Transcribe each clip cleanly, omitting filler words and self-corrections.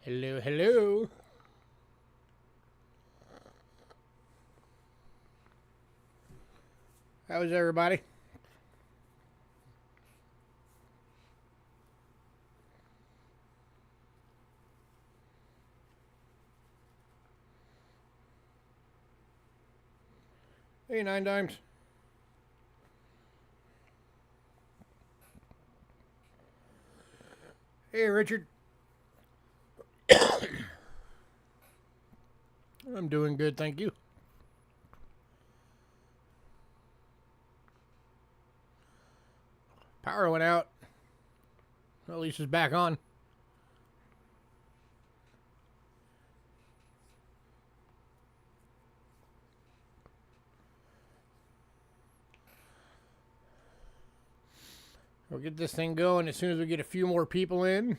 Hello, hello. How's everybody? Hey, Nine Dimes. Hey, Richard. I'm doing good, thank you. Power went out. Well, at least it's back on. We'll get this thing going as soon as we get a few more people in.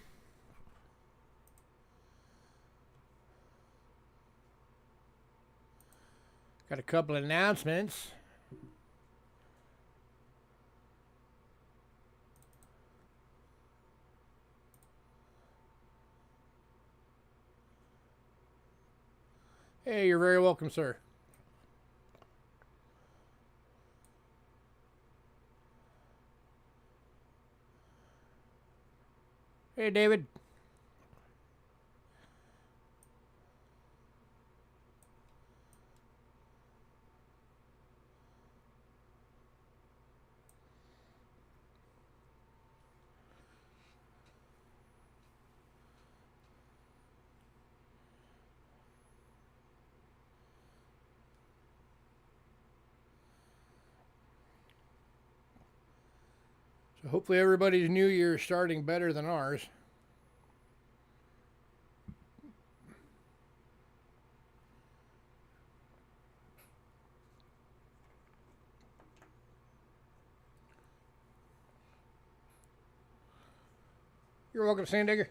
Got a couple of announcements. Hey, you're very welcome, sir. Hey, David. So hopefully everybody's new year is starting better than ours. You're welcome, Sandigger.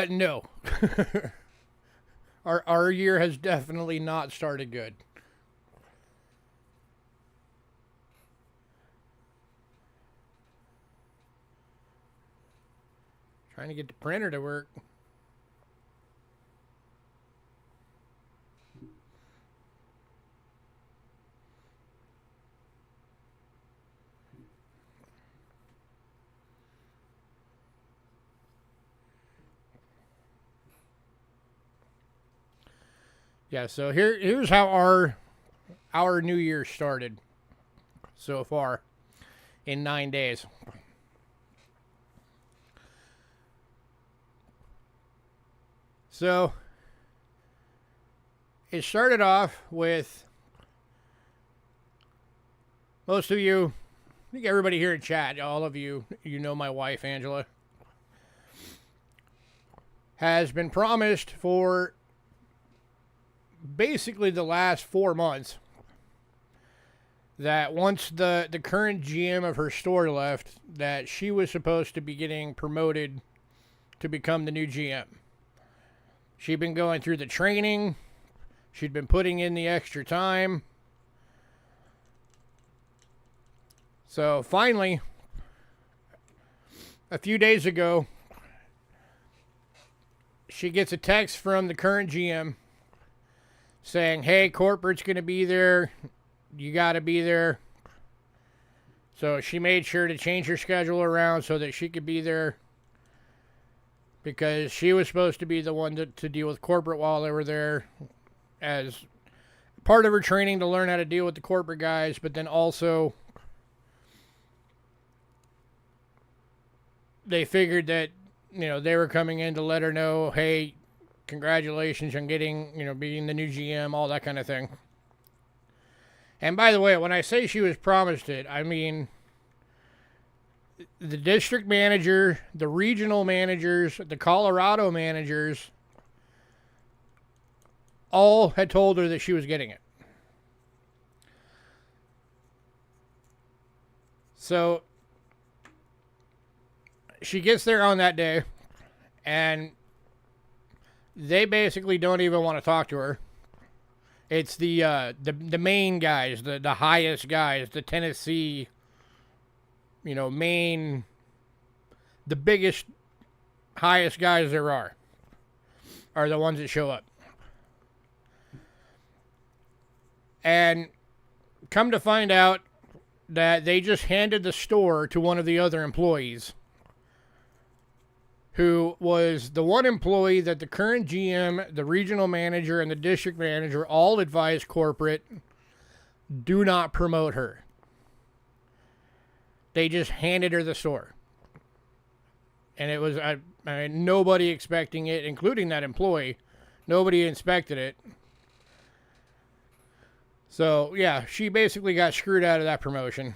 No. Our year has definitely not started good. Trying to get the printer to work. Yeah, so here's how our new year started so far in 9 days. So it started off with most of you, I think everybody here in chat, all of you, you know my wife Angela, has been promised for basically the last 4 months that once the current GM of her store left, that she was supposed to be getting promoted to become the new GM. She'd been going through the training. She'd been putting in the extra time. So finally, a few days ago, she gets a text from the current GM saying, hey, corporate's going to be there. You got to be there. So she made sure to change her schedule around so that she could be there, because she was supposed to be the one to deal with corporate while they were there as part of her training to learn how to deal with the corporate guys, but then also they figured that, they were coming in to let her know, hey, congratulations on getting, being the new GM, all that kind of thing. And by the way, when I say she was promised it, I mean the district manager, the regional managers, the Colorado managers all had told her that she was getting it. So she gets there on that day, and they basically don't even want to talk to her. It's the main guys, the highest guys, the Tennessee, main, the biggest, highest guys there are the ones that show up. And come to find out that they just handed the store to one of the other employees, who was the one employee that the current GM, the regional manager, and the district manager all advised corporate, do not promote her. They just handed her the store. And it was, I mean, nobody expecting it, including that employee. Nobody inspected it. So, yeah, she basically got screwed out of that promotion.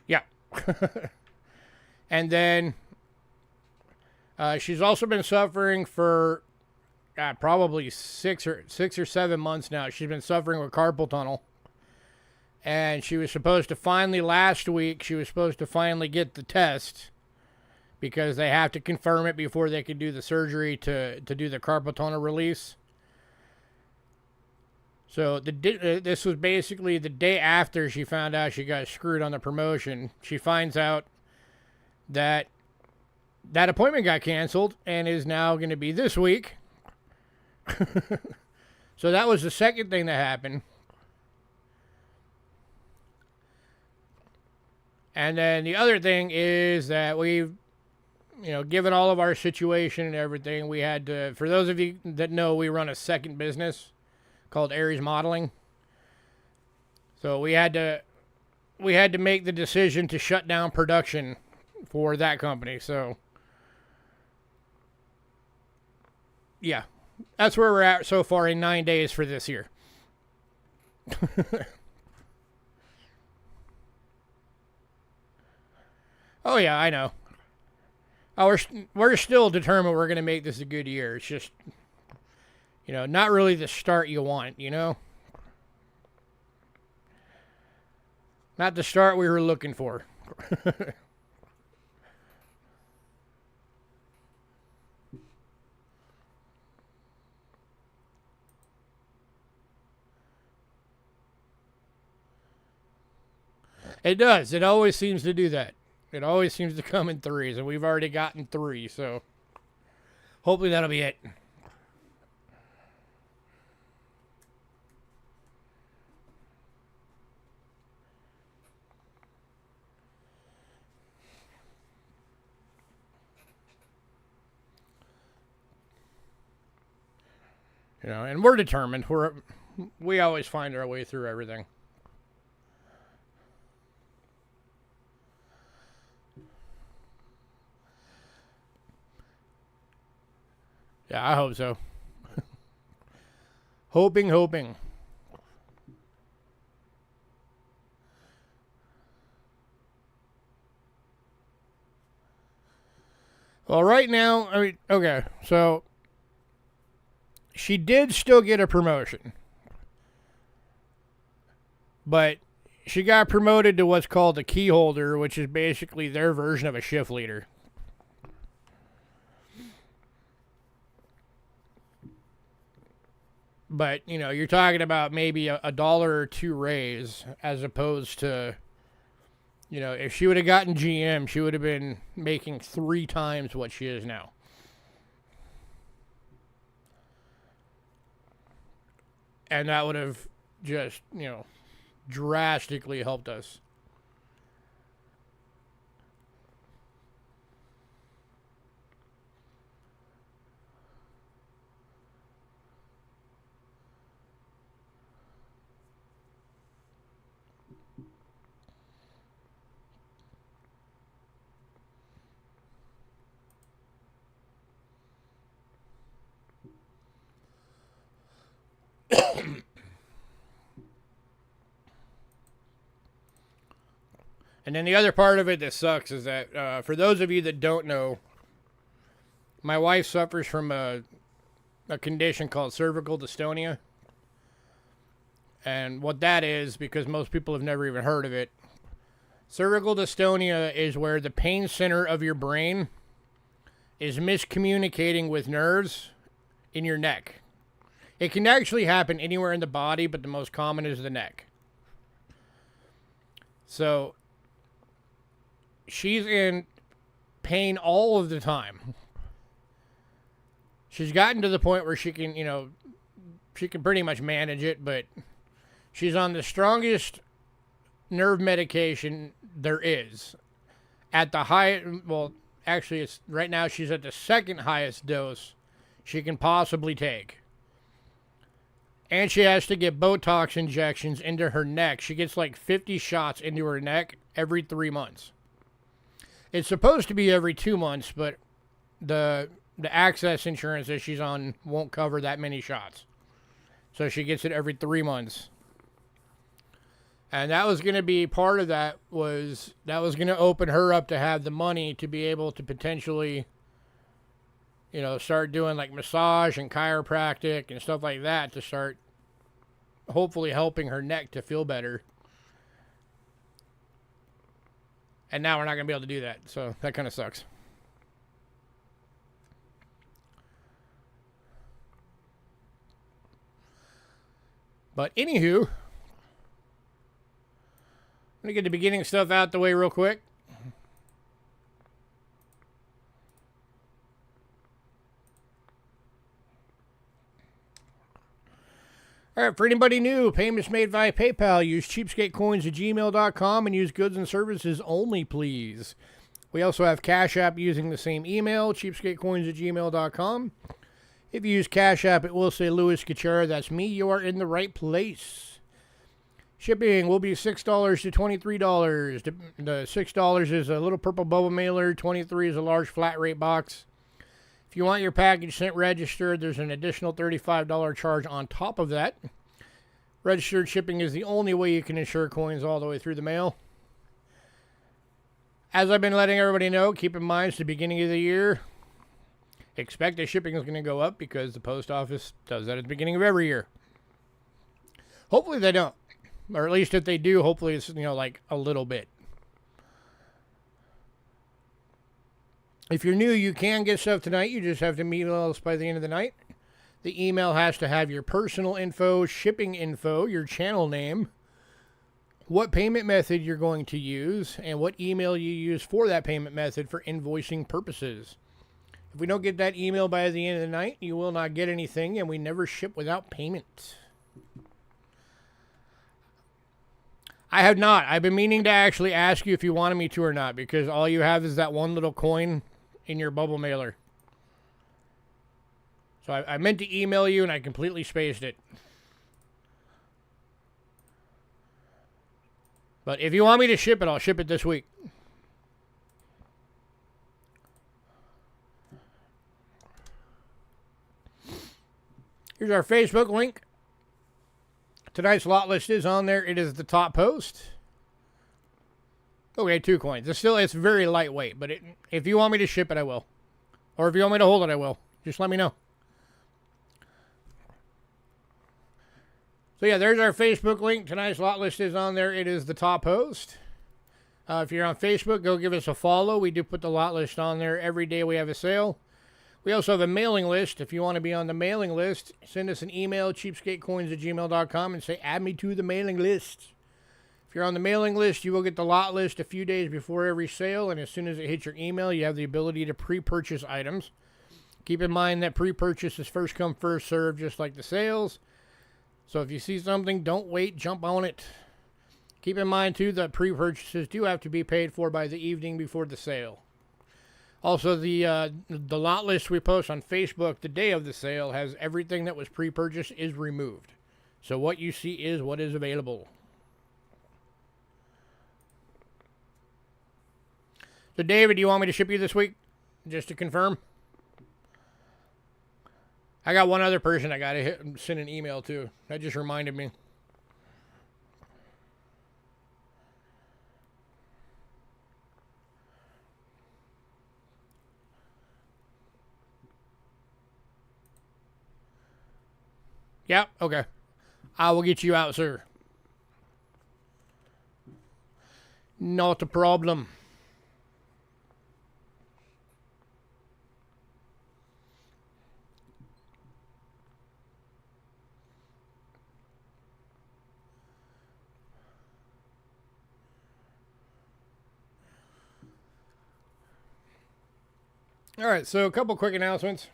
Yeah. And then she's also been suffering for probably six or 7 months now. She's been suffering with carpal tunnel. And she was supposed to finally, last week, she was supposed to finally get the test, because they have to confirm it before they can do the surgery to do the carpal tunnel release. So this was basically the day after she found out she got screwed on the promotion. She finds out that that appointment got canceled and is now going to be this week. So that was the second thing that happened. And then the other thing is that we've, given all of our situation and everything, we had to, for those of you that know, we run a second business called Aries Modeling. So we had to make the decision to shut down production for that company. So yeah, that's where we're at so far in 9 days for this year. Oh yeah, I know. Oh, we're still determined we're going to make this a good year. It's just, not really the start you want, Not the start we were looking for. It does. It always seems to do that. It always seems to come in threes, and we've already gotten 3, so hopefully that'll be it. And we're determined. We always find our way through everything. Yeah, I hope so. Hoping. Well, right now, okay, so she did still get a promotion, but she got promoted to what's called a key holder, which is basically their version of a shift leader. But, you're talking about maybe a $1 or $2 raise, as opposed to, if she would have gotten GM, she would have been making 3 times what she is now. And that would have just, drastically helped us. And then the other part of it that sucks is that for those of you that don't know, my wife suffers from a condition called cervical dystonia. And what that is, because most people have never even heard of it, cervical dystonia is where the pain center of your brain is miscommunicating with nerves in your neck. It can actually happen anywhere in the body, but the most common is the neck. So she's in pain all of the time. She's gotten to the point where she can, she can pretty much manage it, but she's on the strongest nerve medication there is. At the high, well, actually, it's right now she's at the second highest dose she can possibly take. And she has to get Botox injections into her neck. She gets like 50 shots into her neck every 3 months. It's supposed to be every 2 months, but the access insurance that she's on won't cover that many shots. So she gets it every 3 months. And that was going to be part of that was going to open her up to have the money to be able to potentially, start doing like massage and chiropractic and stuff like that to start hopefully helping her neck to feel better. And now we're not going to be able to do that. So that kind of sucks. But anywho, I'm going to get the beginning stuff out the way real quick. All right, for anybody new, payments made via PayPal. Use cheapskatecoins@gmail.com and use goods and services only, please. We also have Cash App using the same email, cheapskatecoins@gmail.com. If you use Cash App, it will say Louis Kachara. That's me. You are in the right place. Shipping will be $6 to $23. The $6 is a little purple bubble mailer. $23 is a large flat rate box. If you want your package sent registered, there's an additional $35 charge on top of that. Registered shipping is the only way you can insure coins all the way through the mail. As I've been letting everybody know, keep in mind it's the beginning of the year. Expect that shipping is going to go up because the post office does that at the beginning of every year. Hopefully they don't. Or at least if they do, hopefully it's, like a little bit. If you're new, you can get stuff tonight. You just have to email us by the end of the night. The email has to have your personal info, shipping info, your channel name, what payment method you're going to use, and what email you use for that payment method for invoicing purposes. If we don't get that email by the end of the night, you will not get anything, and we never ship without payment. I have not. I've been meaning to actually ask you if you wanted me to or not, because all you have is that one little coin in your bubble mailer. So I meant to email you, and I completely spaced it. But if you want me to ship it, I'll ship it this week. Here's our Facebook link. Tonight's lot list is on there. It is the top post. Okay, 2 coins. It's very lightweight, but if you want me to ship it, I will. Or if you want me to hold it, I will. Just let me know. So yeah, there's our Facebook link. Tonight's lot list is on there. It is the top post. If you're on Facebook, go give us a follow. We do put the lot list on there every day we have a sale. We also have a mailing list. If you want to be on the mailing list, send us an email, cheapskatecoins@gmail.com, and say, add me to the mailing list. If you're on the mailing list, you will get the lot list a few days before every sale, and as soon as it hits your email, you have the ability to pre-purchase items. Keep in mind that pre-purchase is first come, first served, just like the sales. So if you see something, don't wait, jump on it. Keep in mind, too, that pre-purchases do have to be paid for by the evening before the sale. Also, the lot list we post on Facebook the day of the sale has everything that was pre-purchased is removed. So what you see is what is available. So David, do you want me to ship you this week? Just to confirm? I got one other person I got to send an email to. That just reminded me. Yeah, okay. I will get you out, sir. Not a problem. All right, so a couple quick announcements.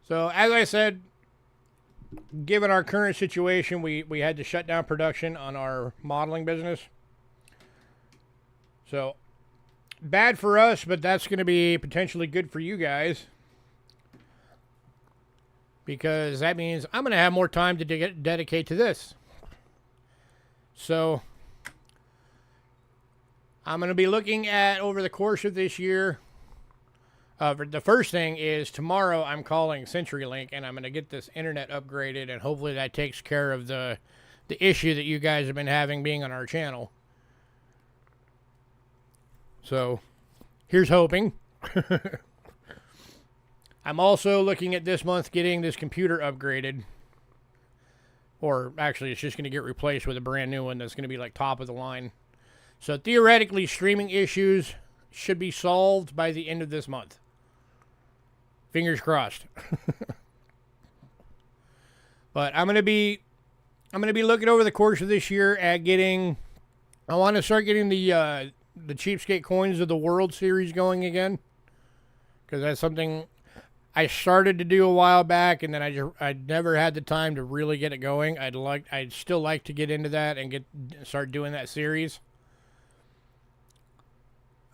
So, as I said, given our current situation, we had to shut down production on our modeling business. So, bad for us, but that's going to be potentially good for you guys. Because that means I'm going to have more time to dedicate to this. So, I'm going to be looking at, over the course of this year, the first thing is tomorrow I'm calling CenturyLink and I'm going to get this internet upgraded, and hopefully that takes care of the issue that you guys have been having being on our channel. So, here's hoping. I'm also looking at this month getting this computer upgraded. Or actually, it's just going to get replaced with a brand new one that's going to be like top of the line. So theoretically, streaming issues should be solved by the end of this month. Fingers crossed. But I'm going to be looking over the course of this year at getting. I want to start getting the Cheapskate Coins of the World series going again, because that's something I started to do a while back, and then I never had the time to really get it going. I'd still like to get into that and start doing that series.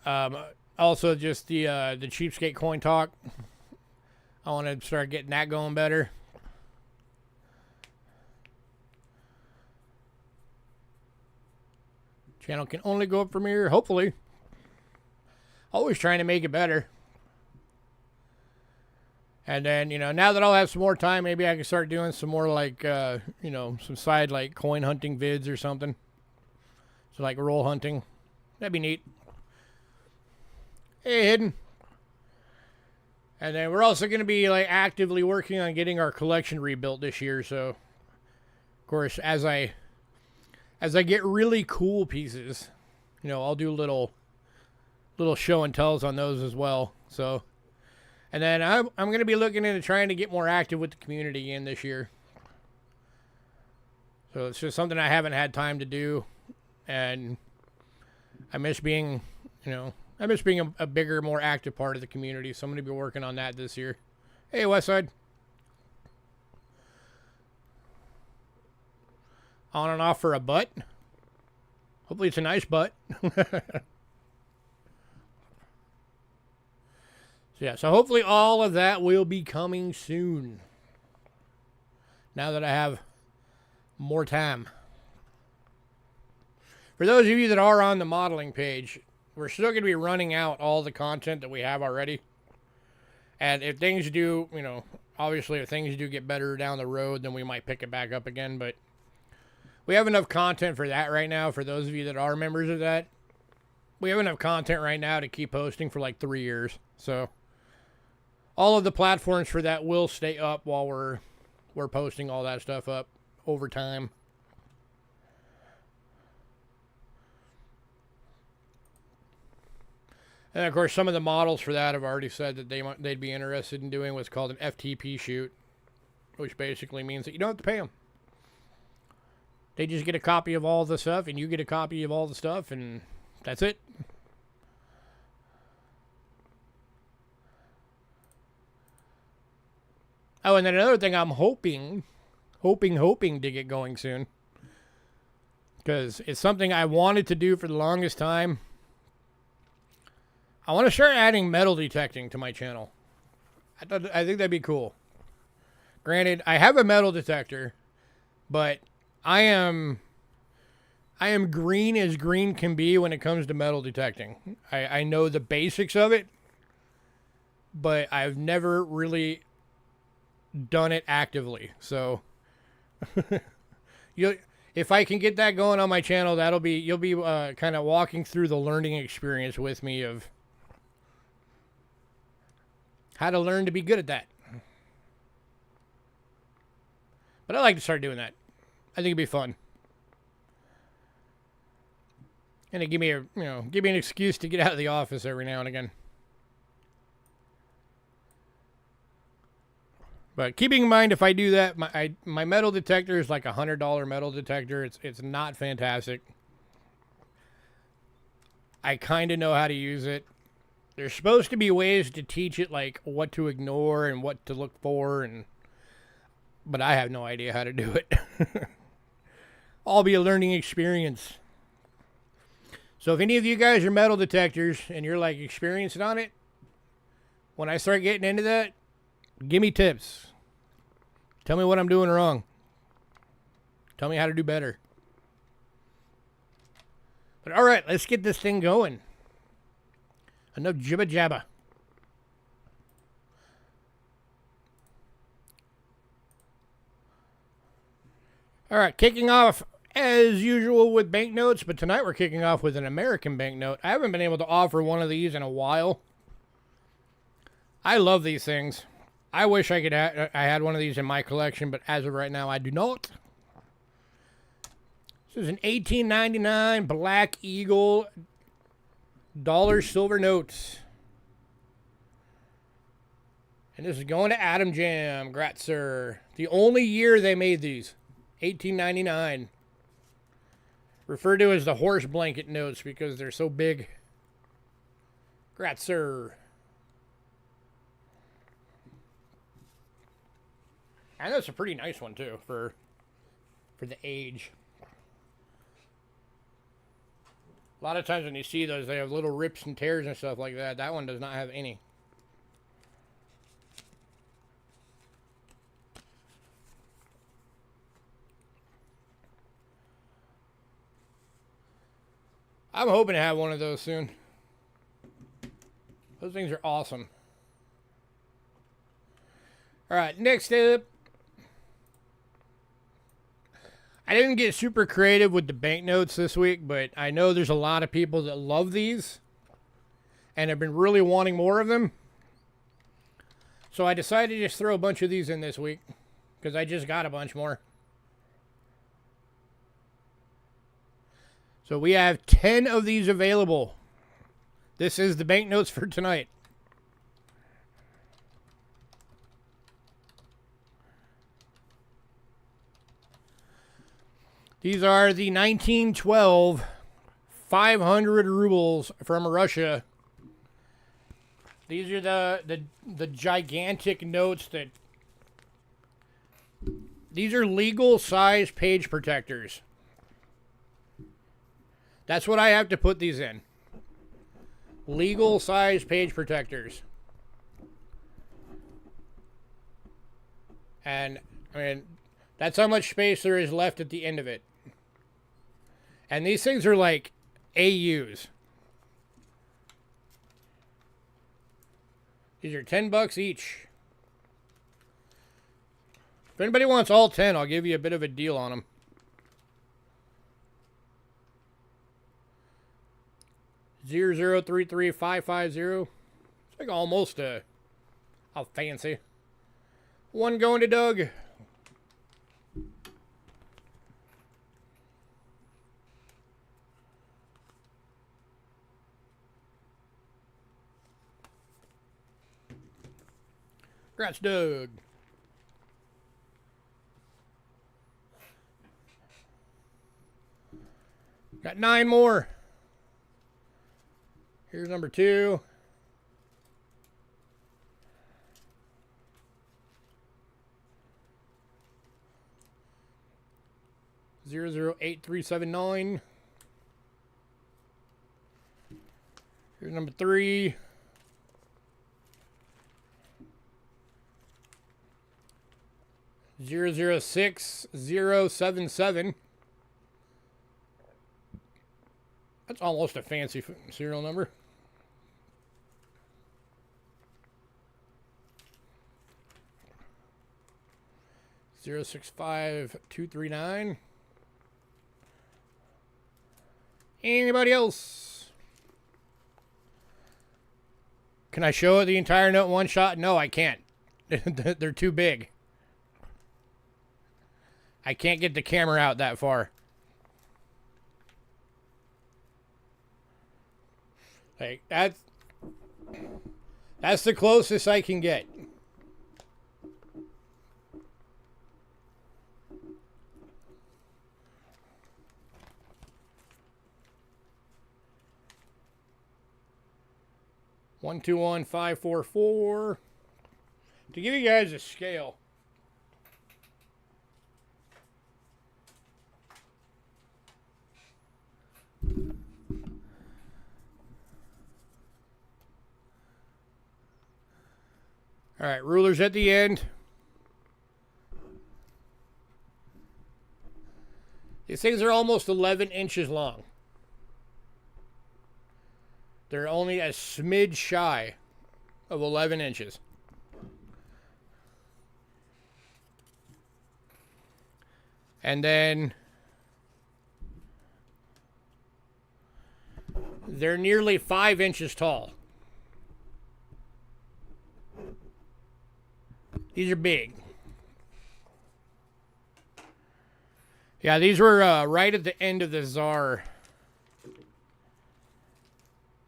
Also, just the Cheapskate Coin Talk. I want to start getting that going better. Channel can only go up from here, hopefully. Always trying to make it better. And then, now that I'll have some more time, maybe I can start doing some more like, some side like coin hunting vids or something. So like roll hunting. That'd be neat. Hey, Hidden. And then we're also going to be like actively working on getting our collection rebuilt this year. So, of course, as I get really cool pieces, I'll do little show and tells on those as well. So, and then I'm going to be looking into trying to get more active with the community again this year. So it's just something I haven't had time to do, and I miss being, a bigger, more active part of the community. So I'm going to be working on that this year. Hey, Westside. On and off for a butt. Hopefully it's a nice butt. So hopefully all of that will be coming soon. Now that I have more time. For those of you that are on the modeling page, we're still going to be running out all the content that we have already. And if things do, obviously if things do get better down the road, then we might pick it back up again. But we have enough content for that right now. For those of you that are members of that, we have enough content right now to keep posting for like 3 years. So all of the platforms for that will stay up while we're posting all that stuff up over time. And of course, some of the models for that have already said that they'd be interested in doing what's called an FTP shoot, which basically means that you don't have to pay them. They just get a copy of all the stuff, and you get a copy of all the stuff, and that's it. Oh, and then another thing I'm hoping to get going soon, because it's something I wanted to do for the longest time. I want to start adding metal detecting to my channel. I think that'd be cool. Granted, I have a metal detector, but I am green as green can be when it comes to metal detecting. I know the basics of it, but I've never really done it actively. So if I can get that going on my channel, you'll be kind of walking through the learning experience with me of how to learn to be good at that. But I like to start doing that. I think it'd be fun. And it give me give me an excuse to get out of the office every now and again. But keeping in mind, if I do that, my metal detector is like $100 metal detector. It's not fantastic. I kind of know how to use it. There's supposed to be ways to teach it, like what to ignore and what to look for, but I have no idea how to do it. All be a learning experience. So if any of you guys are metal detectors and you're like experienced on it, when I start getting into that, give me tips. Tell me what I'm doing wrong. Tell me how to do better. But all right, let's get this thing going. Enough jibba jabba. All right, kicking off as usual with banknotes, but tonight we're kicking off with an American banknote. I haven't been able to offer one of these in a while. I love these things. I wish I had one of these in my collection, but as of right now, I do not. This is an 1899 Black Eagle dollar silver notes. And this is going to Adam Jam. Grat, sir. The only year they made these. 1899. Referred to as the horse blanket notes because they're so big. Grat, sir. And that's a pretty nice one too for the age. A lot of times when you see those, they have little rips and tears and stuff like that. That one does not have any. I'm hoping to have one of those soon. Those things are awesome. All right, next up. I didn't get super creative with the banknotes this week, but I know there's a lot of people that love these and have been really wanting more of them. So I decided to just throw a bunch of these in this week because I just got a bunch more. So we have 10 of these available. This is the banknotes for tonight. These are the 1912 500 rubles from Russia. These are the gigantic notes that... These are legal size page protectors. That's what I have to put these in. Legal size page protectors. And, I mean, that's how much space there is left at the end of it. And these things are like AUs. These are $10 each. If anybody wants all 10, I'll give you a bit of a deal on them. $0033550. It's like almost a... How fancy. One going to Doug. Congrats, Doug. Got 9 more. Here's number 2. $008,379. Here's number 3. 006077. That's almost a fancy serial number. $065,239. Anybody else? Can I show it the entire note in one shot? No, I can't. They're too big. I can't get the camera out that far. Like, that's the closest I can get. One, 2, 1, 5, 4, 4. To give you guys a scale. All right, rulers at the end. These things are almost 11 inches long. They're only a smidge shy of 11 inches. And then they're nearly 5 inches tall. These are big. Yeah, these were right at the end of the Czar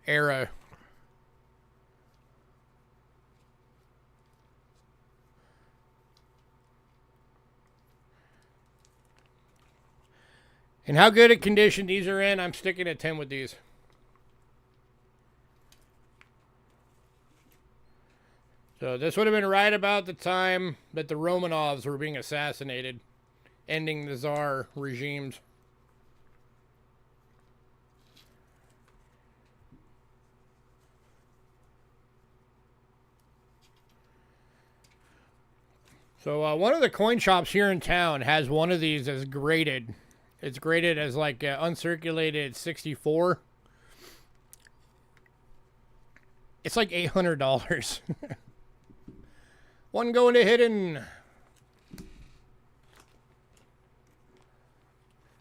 era. And how good a condition these are in, I'm sticking at 10 with these. So this would have been right about the time that the Romanovs were being assassinated, ending the Tsar regimes. So one of the coin shops here in town has one of these as graded. It's graded as like uncirculated 64. It's like $800. One going to hidden.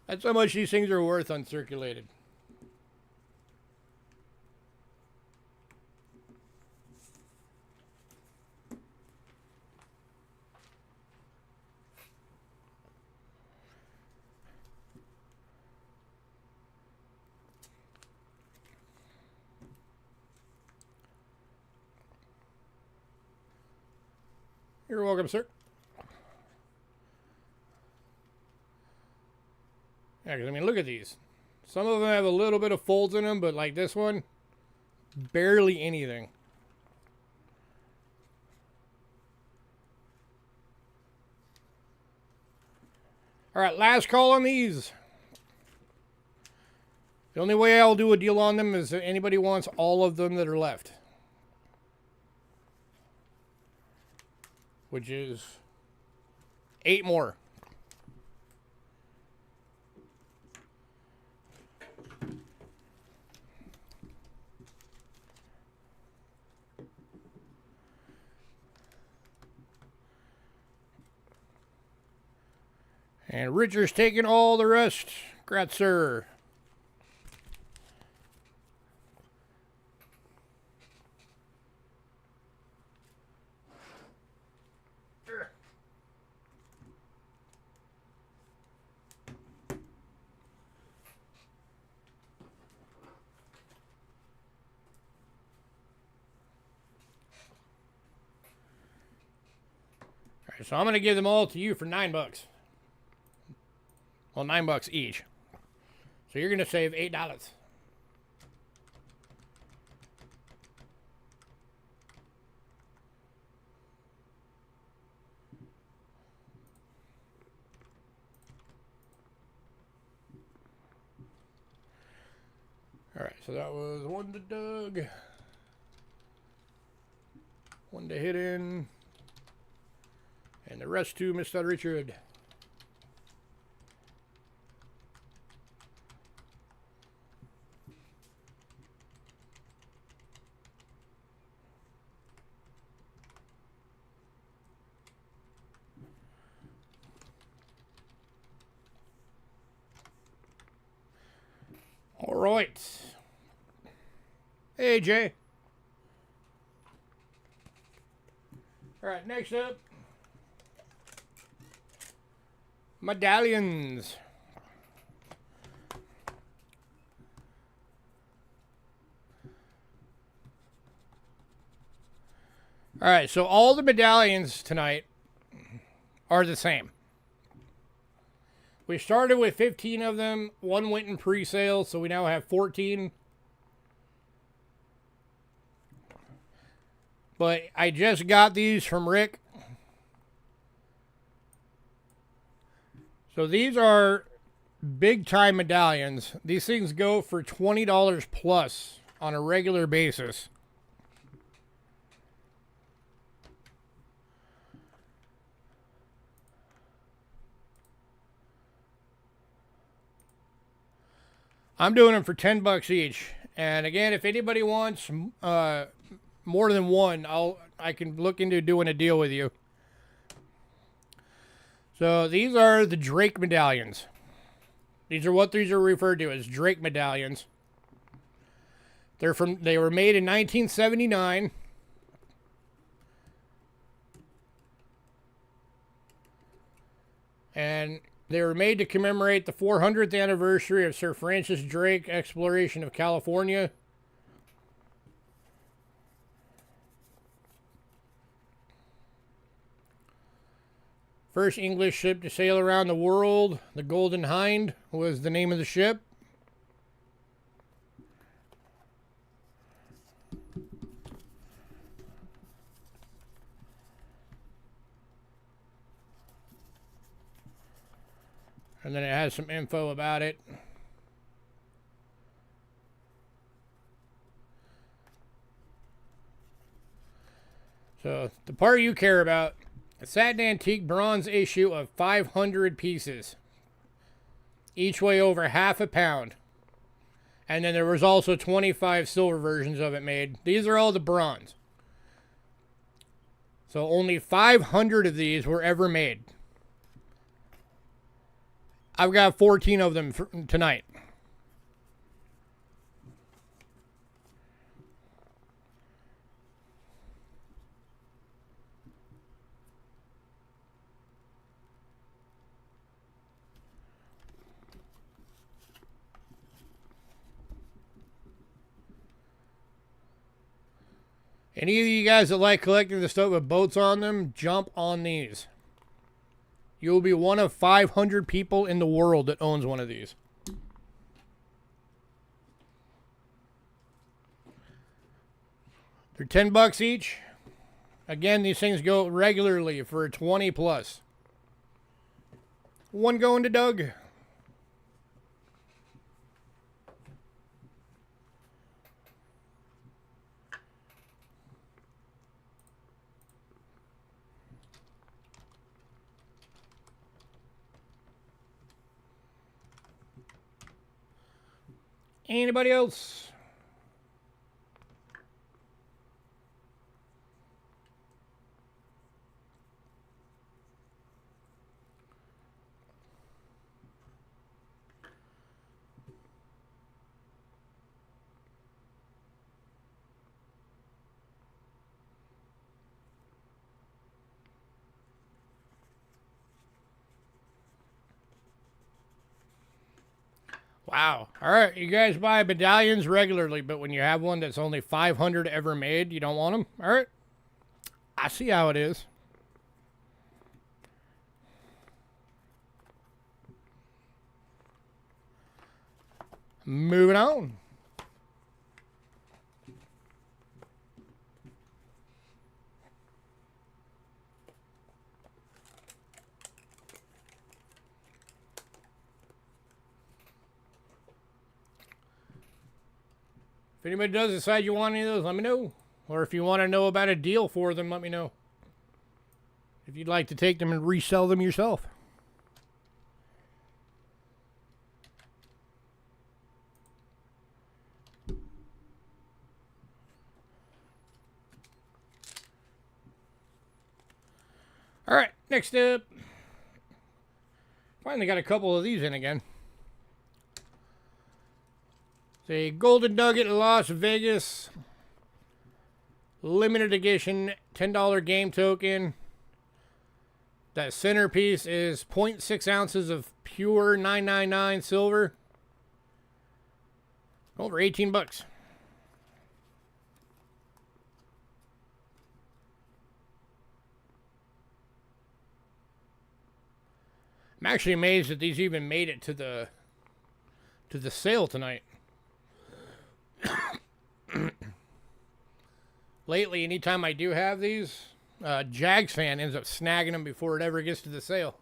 That's how much these things are worth uncirculated. You're welcome, sir. Yeah, because I mean, look at these. Some of them have a little bit of folds in them, but like this one, barely anything. All right, last call on these. The only way I'll do a deal on them is if anybody wants all of them that are left. Which is 8 more. And Richard's taking all the rest. Congrats, sir. Alright, so I'm going to give them all to you for $9. Well, $9 each. So you're going to save $8. All right, so that was one to Doug, one to Hidden, and the rest to Mr. Richard. All right. Hey, Jay. All right, next up, medallions. All right, so all the medallions tonight are the same. We started with 15 of them. One went in pre-sale, so we now have 14. But I just got these from Rick. So these are big-time medallions. These things go for $20 plus on a regular basis. I'm doing them for $10 each. And again, if anybody wants more than one, I can look into doing a deal with you. So these are the Drake medallions. These are what these are referred to as, Drake medallions. They were made in 1979. And they were made to commemorate the 400th anniversary of Sir Francis Drake exploration of California. First English ship to sail around the world, the Golden Hind was the name of the ship. And then it has some info about it. So the part you care about, a satin antique bronze issue of 500 pieces. Each weigh over half a pound. And then there was also 25 silver versions of it made. These are all the bronze. So only 500 of these were ever made. I've got 14 of them for tonight. Any of you guys that like collecting the stuff with boats on them, jump on these. You'll be one of 500 people in the world that owns one of these. They're $10 each. Again, these things go regularly for 20 plus. One going to Doug. Anybody else? Wow. All right. You guys buy medallions regularly, but when you have one that's only 500 ever made, you don't want them? All right. I see how it is. Moving on. If anybody does decide you want any of those, let me know. Or if you want to know about a deal for them, let me know. If you'd like to take them and resell them yourself. All right, next up. Finally got a couple of these in again. The Golden Nugget Las Vegas limited edition $10 game token. That centerpiece is 0.6 ounces of pure 999 silver. Over 18 bucks. I'm actually amazed that these even made it to the sale tonight. Lately, anytime I do have these, Jags fan ends up snagging them before it ever gets to the sale.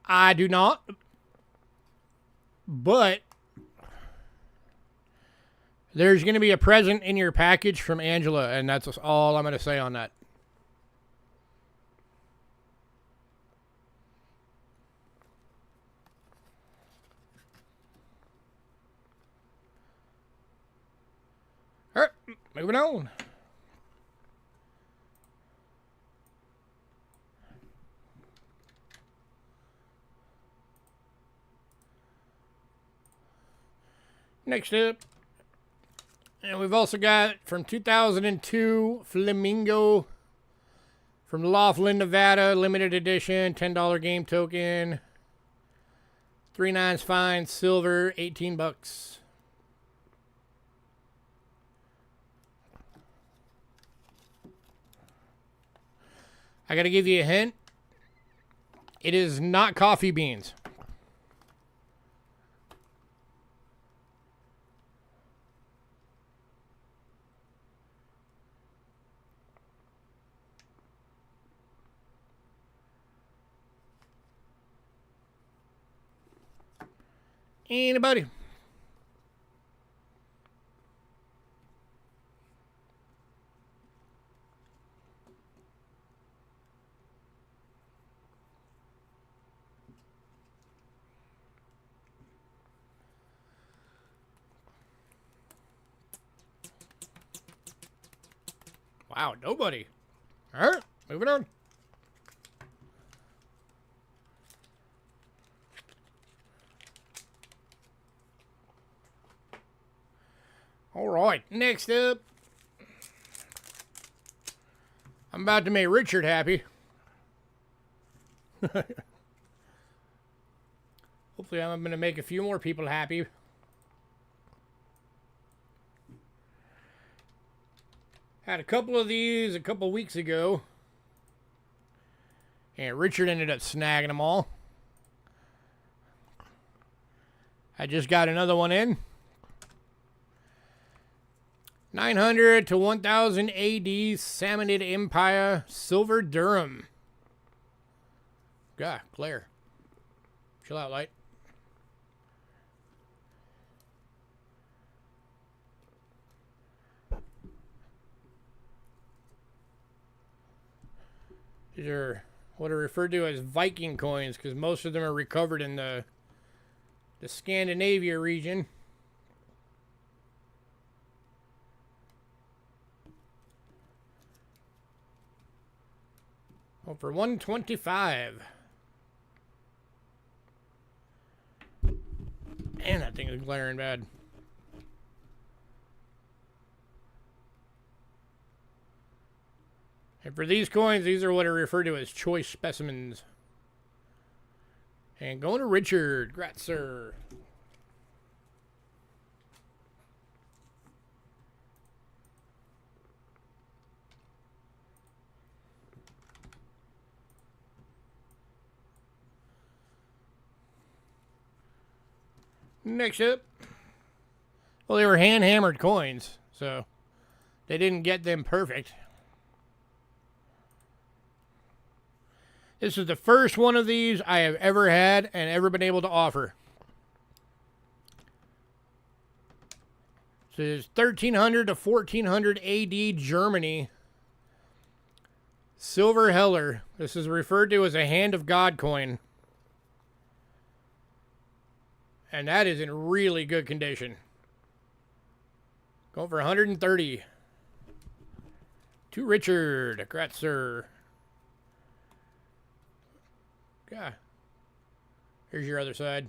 I do not. But there's going to be a present in your package from Angela, and that's all I'm going to say on that. All right, moving on. Next up, and we've also got from 2002 Flamingo from Laughlin, Nevada, limited edition, $10 game token, 3 nines fine, silver, 18 bucks. I got to give you a hint. It is not coffee beans. Anybody? Wow, nobody. All right, moving on. All right, next up, I'm about to make Richard happy. Hopefully I'm going to make a few more people happy. Had a couple of these a couple weeks ago, and Richard ended up snagging them all. I just got another one in. 900 to 1000 AD Salmonid Empire Silver Durham. God, Claire. Chill out, light. These are what are referred to as Viking coins because most of them are recovered in the Scandinavia region. Oh, for 125. Man, that thing is glaring bad. And for these coins, these are what are referred to as choice specimens. And going to Richard Gratzer. Next up, well, they were hand-hammered coins, so they didn't get them perfect. This is the first one of these I have ever had and ever been able to offer. This is 1300 to 1400 AD Germany. Silver Heller. This is referred to as a Hand of God coin. And that is in really good condition. Going for 130. To Richard Gratzer. God. Here's your other side.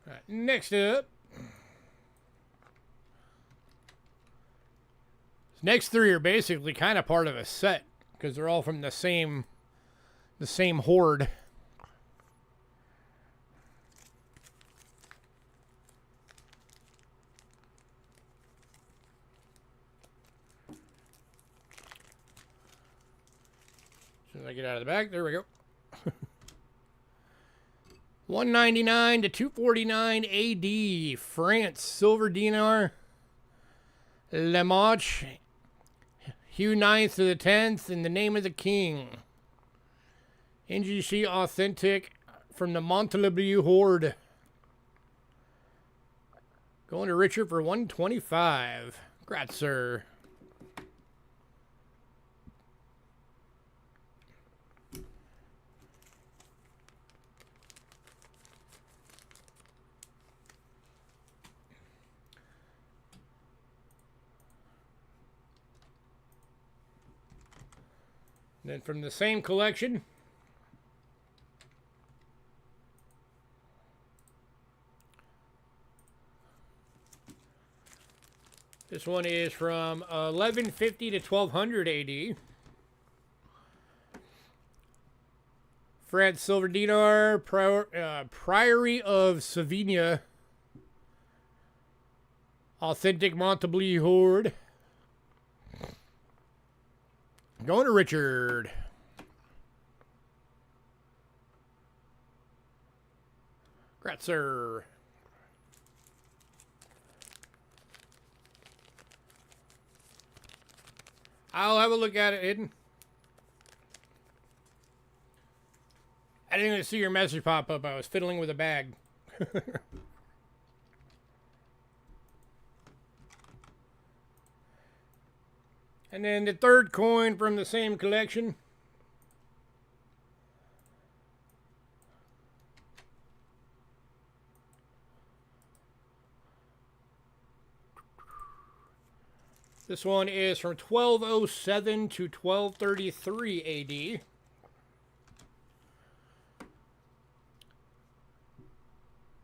All right, next up. Next three are basically kind of part of a set because they're all from the same horde. As soon as I get out of the bag, there we go. 199 to 249 AD, France, silver dinar, Limoges, Hugh 9th to the 10th, in the name of the king. NGC authentic from the Montly Loots horde. Going to Richard for 125. Congrats, sir. Then from the same collection, this one is from 1150 to 1200 AD. France silver dinar, Priory of Savigne, authentic Montly horde. Going to Richard. Congrats, sir. I'll have a look at it, Hidden. I didn't even see your message pop up. I was fiddling with a bag. And then the third coin from the same collection. This one is from 1207 to 1233 AD.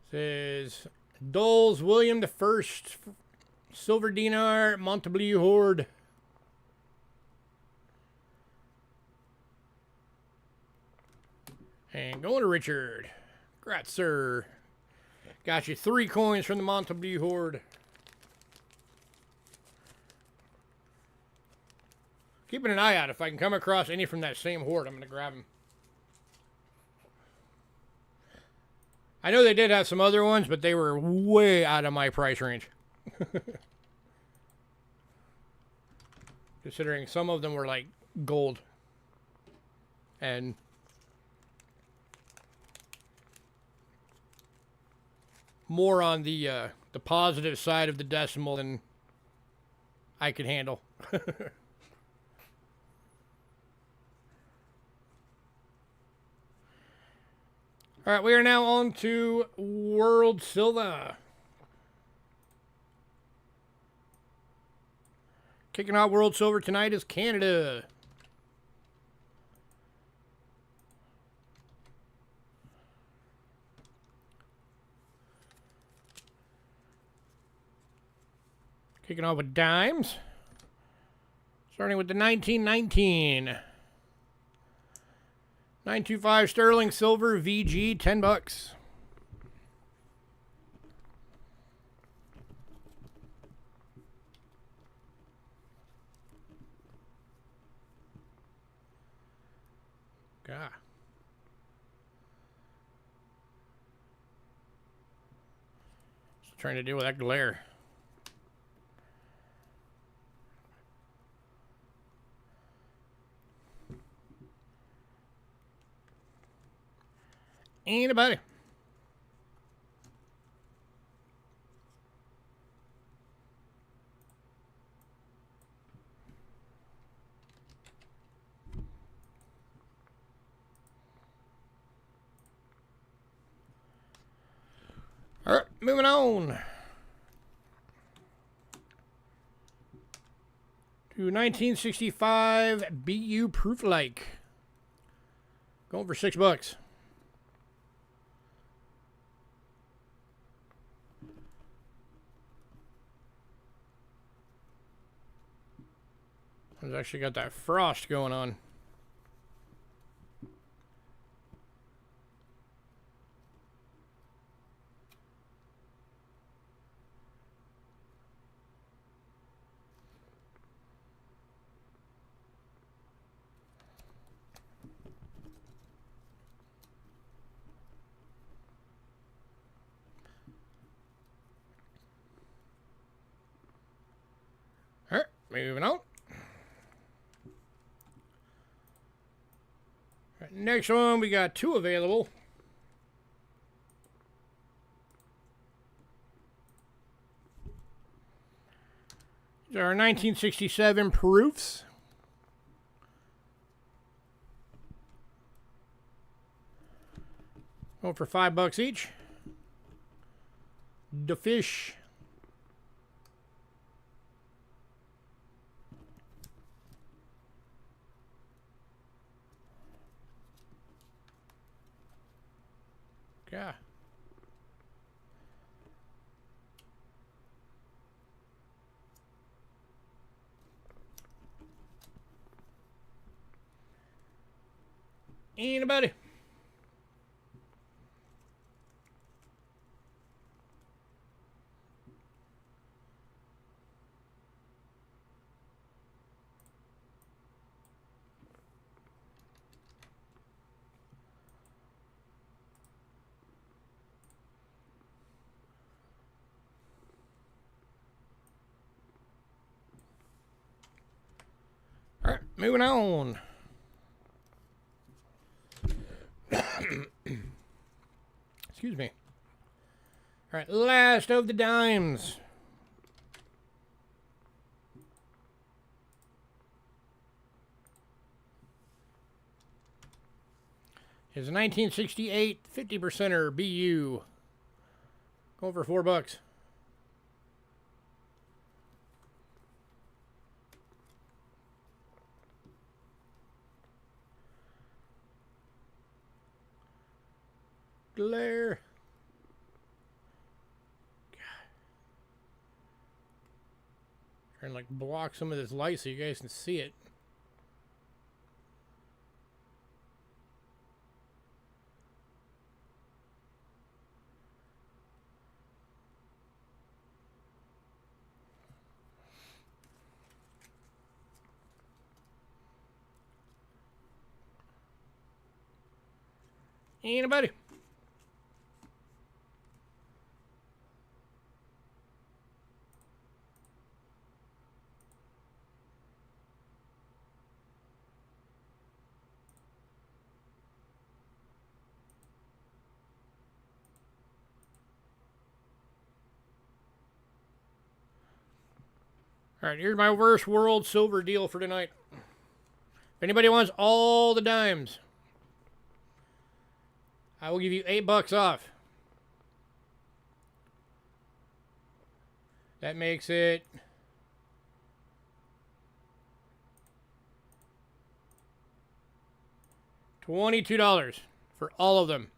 Says Doles William I, silver dinar, Montly horde. And going to Richard. Congrats, sir. Got you 3 coins from the Montly horde. Keeping an eye out. If I can come across any from that same horde, I'm going to grab them. I know they did have some other ones, but they were way out of my price range. Considering some of them were like gold. And more on the positive side of the decimal than I could handle. All right, we are now on to World Silver. Kicking out World Silver tonight is Canada. Kicking off with dimes. Starting with the 1919. 925 sterling silver VG, $10. God. Just trying to deal with that glare. Anybody? All right, moving on to 1965 BU Proof Like. Going for $6. It's actually got that frost going on. All right, moving on. Right, next one, we got 2 available. These are 1967 proofs. Going for $5 each. The fish. Yeah. Anybody? All right, moving on. Excuse me. All right, last of the dimes. Is a 1968 50%er BU. Going for $4. Glare. Trying to like block some of this light so you guys can see it. Anybody? All right, here's my worst world silver deal for tonight. If anybody wants all the dimes, I will give you $8 off. That makes it $22 for all of them.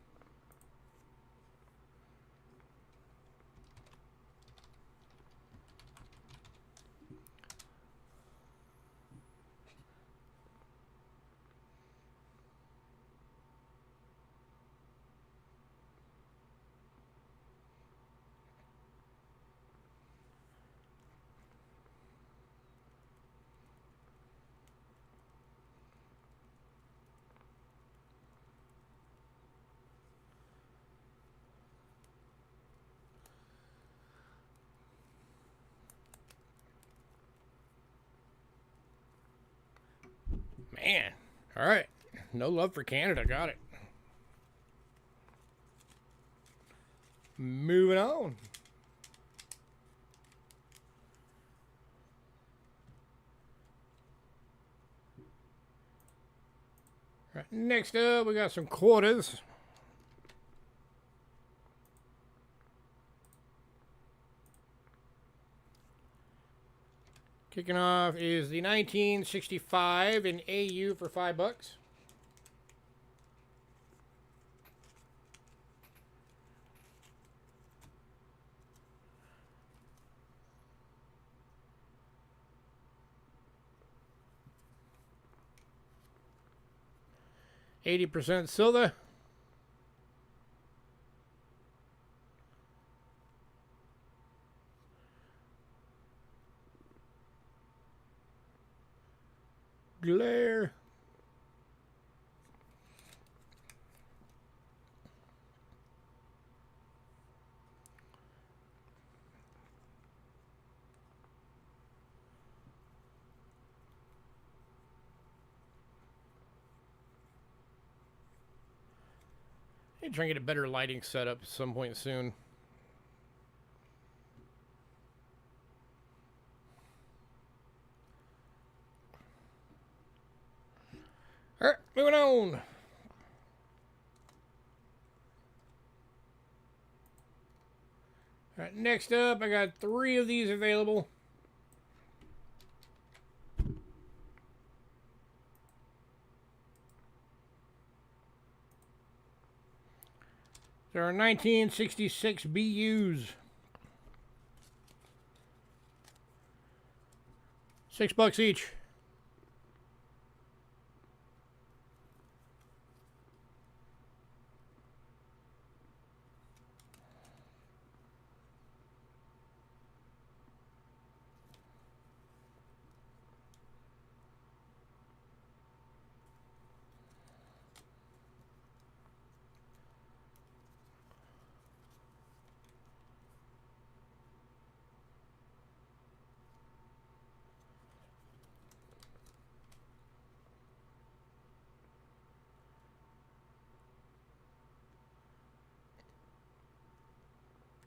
Man, all right. No love for Canada. Got it. Moving on. All right, next up, we got some quarters. Kicking off is the 1965 in AU for $5. 80% silver. Glare. I'm trying to get a better lighting setup at some point soon. All right, moving on. All right, next up, I got 3 of these available. There are 1966 BUs. $6 each.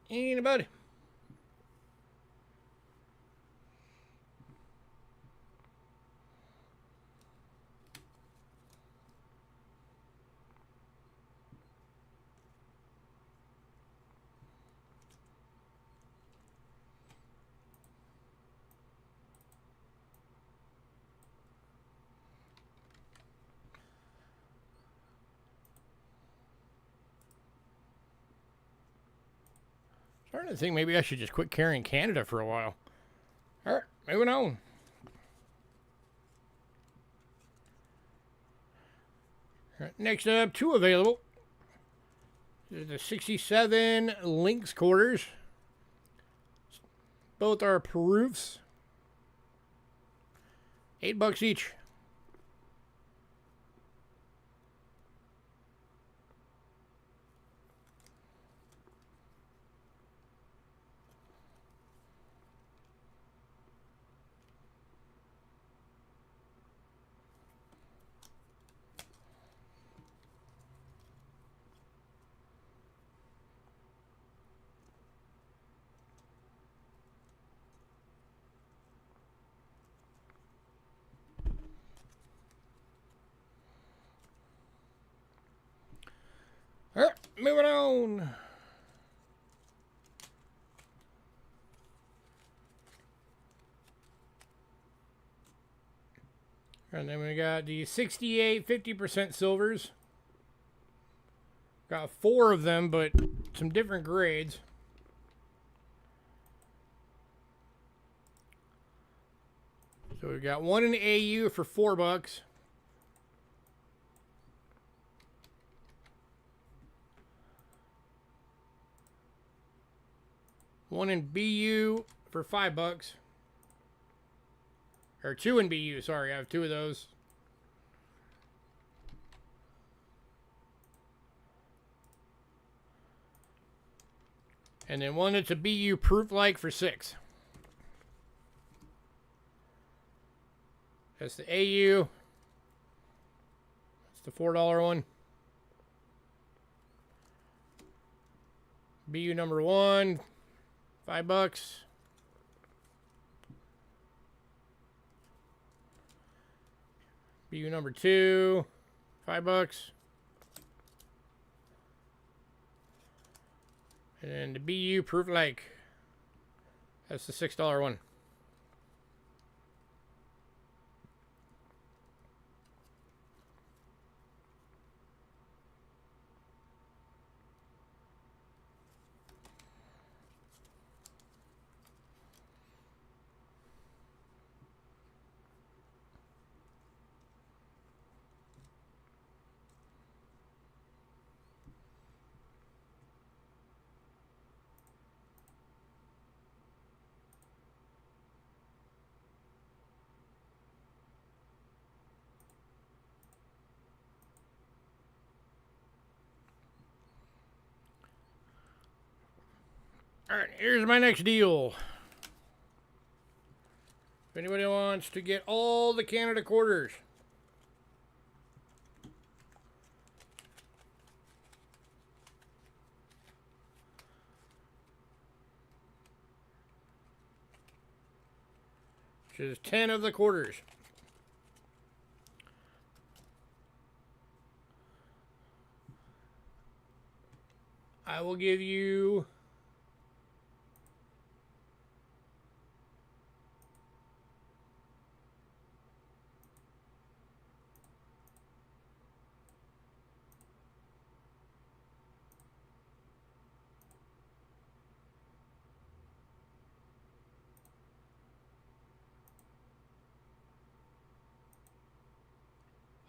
Anybody? Starting to think maybe I should just quit carrying Canada for a while. All right, moving on. All right, next up, 2 available. There's the 67 Lynx quarters. Both are proofs. $8 each. All right, moving on. And then we got the 68 50% silvers. Got 4 of them, but some different grades. So we got 1 in AU for $4. One in BU for $5. Or 2 in BU, sorry, I have 2 of those. And then one that's a BU proof like for $6. That's the AU. That's the $4 one. BU number 1, $5. BU number 2, $5. And then the BU proof like. That's the $6 one. All right, here's my next deal. If anybody wants to get all the Canada quarters, which is 10 of the quarters. I will give you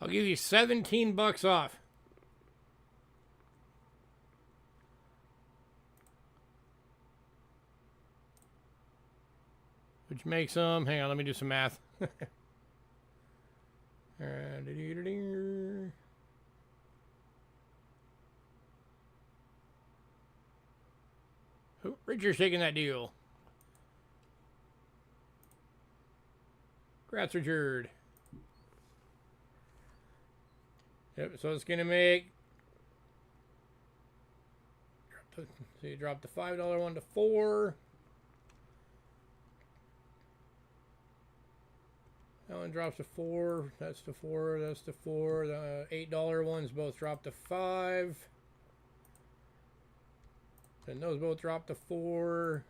$17 off. Which makes them, hang on, let me do some math. Richard's taking that deal. Congrats, Richard. Yep, so it's going to make, so you drop the $5 one to 4. That one drops to 4. That's the 4. That's the 4. The $8 ones both drop to 5. Then those both drop to 4.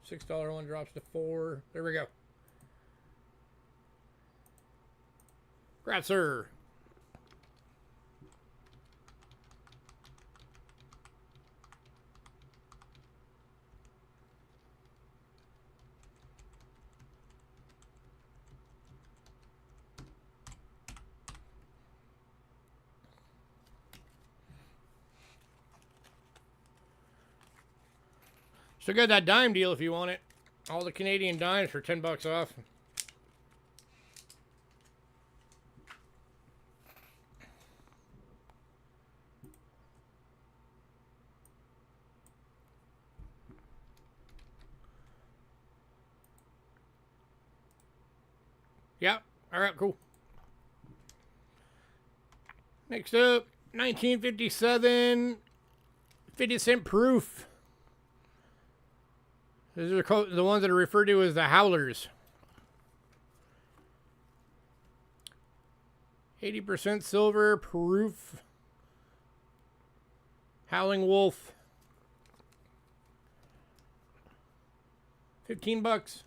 $6 one drops to 4. There we go. Congrats, sir. Still got that dime deal if you want it. All the Canadian dimes for $10 off. Yep. All right, cool. Next up, 1957 50-cent proof. These are the ones that are referred to as the howlers. 80% silver proof. Howling Wolf. $15.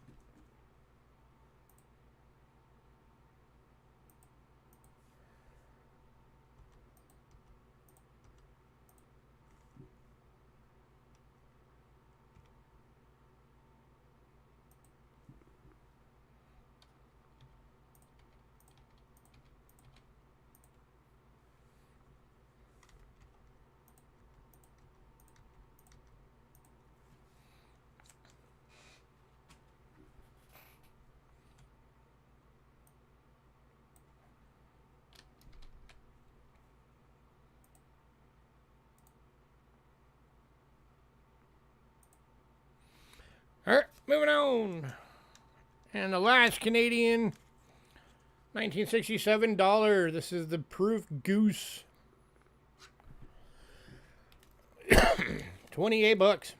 All right, moving on. And the last Canadian, 1967 dollar. This is the proof goose. $28.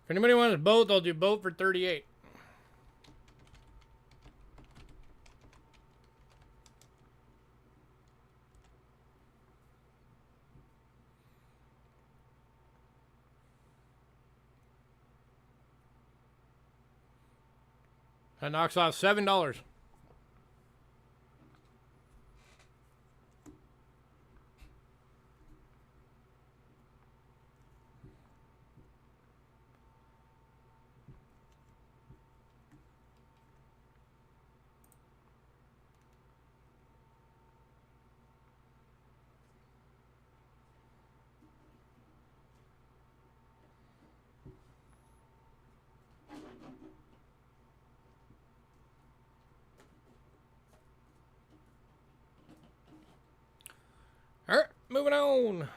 If anybody wants both, I'll do both for $38. That knocks off $7. All right, moving on.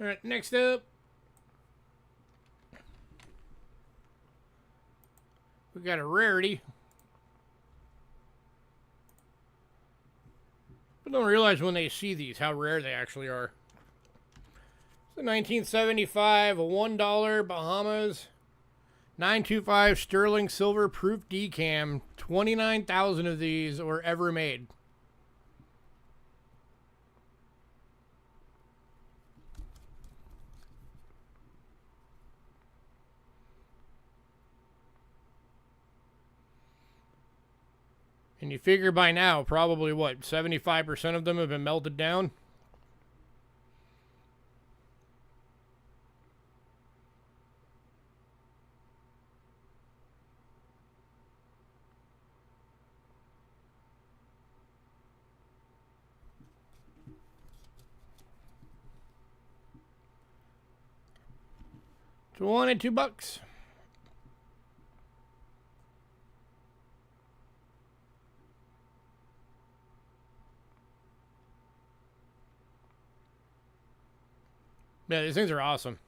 All right, next up, we got a rarity. People don't realize when they see these how rare they actually are. It's a 1975 $1 Bahamas 925 sterling silver proof decam. 29,000 of these were ever made. And you figure by now, probably what, 75% of them have been melted down? $22. Yeah, these things are awesome.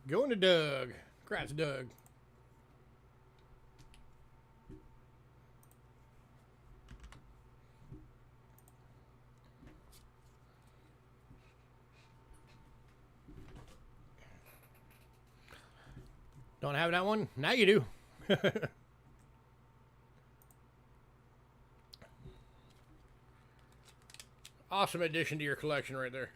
Going to Doug. Congrats, Doug. Don't have that one? Now you do. Awesome addition to your collection right there.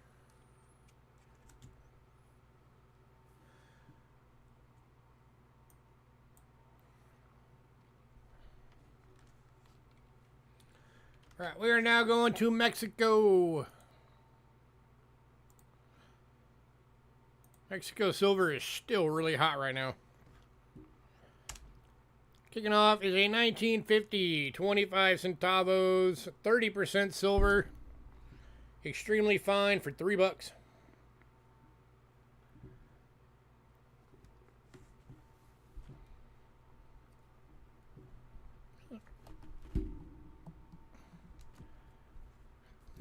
All right, we are now going to Mexico. Mexico silver is still really hot right now. Kicking off is a 1950 25 centavos, 30% silver. Extremely fine for $3.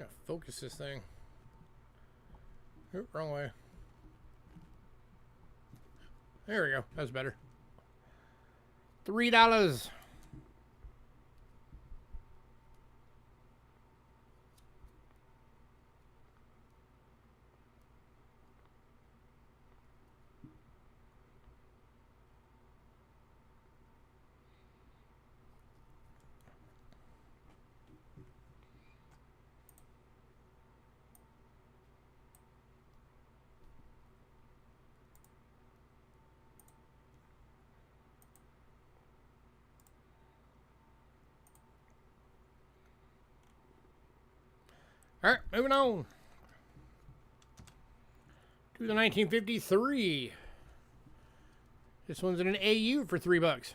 Yeah, focus this thing. Oop, wrong way. There we go. That's better. $3. All right, moving on to the 1953. This one's in an AU for $3.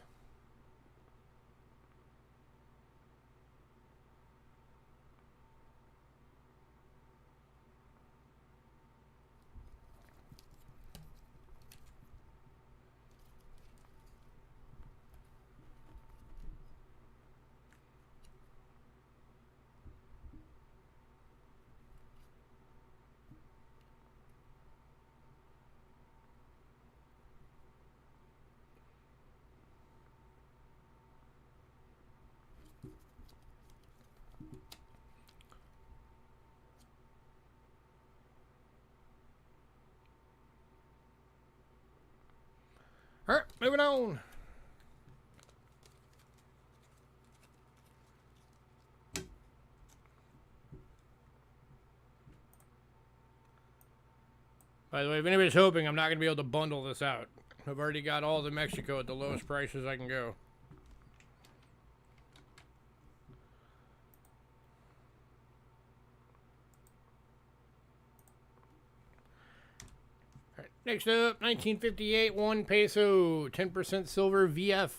moving on. By the way, if anybody's hoping, I'm not going to be able to bundle this out. I've already got all the Mexico at the lowest prices I can go. All right, next up, 1958, 1 peso, 10% silver VF.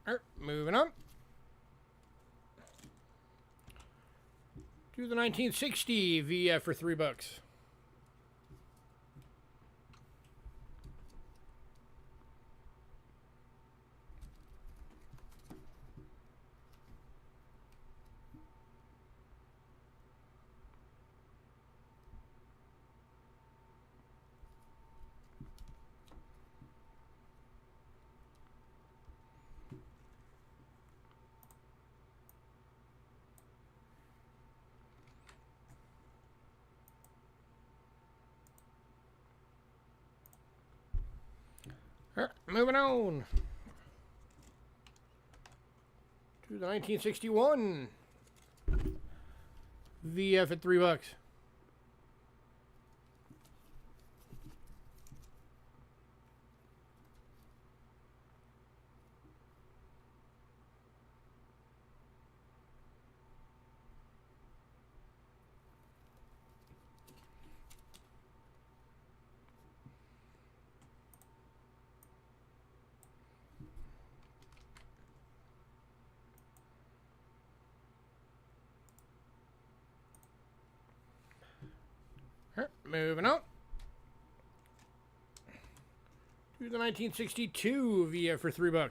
Alright, moving on. To the 1960 VF for $3. Alright, moving on. To the 1961 VF at $3. Moving on. To the 1962 VF for $3.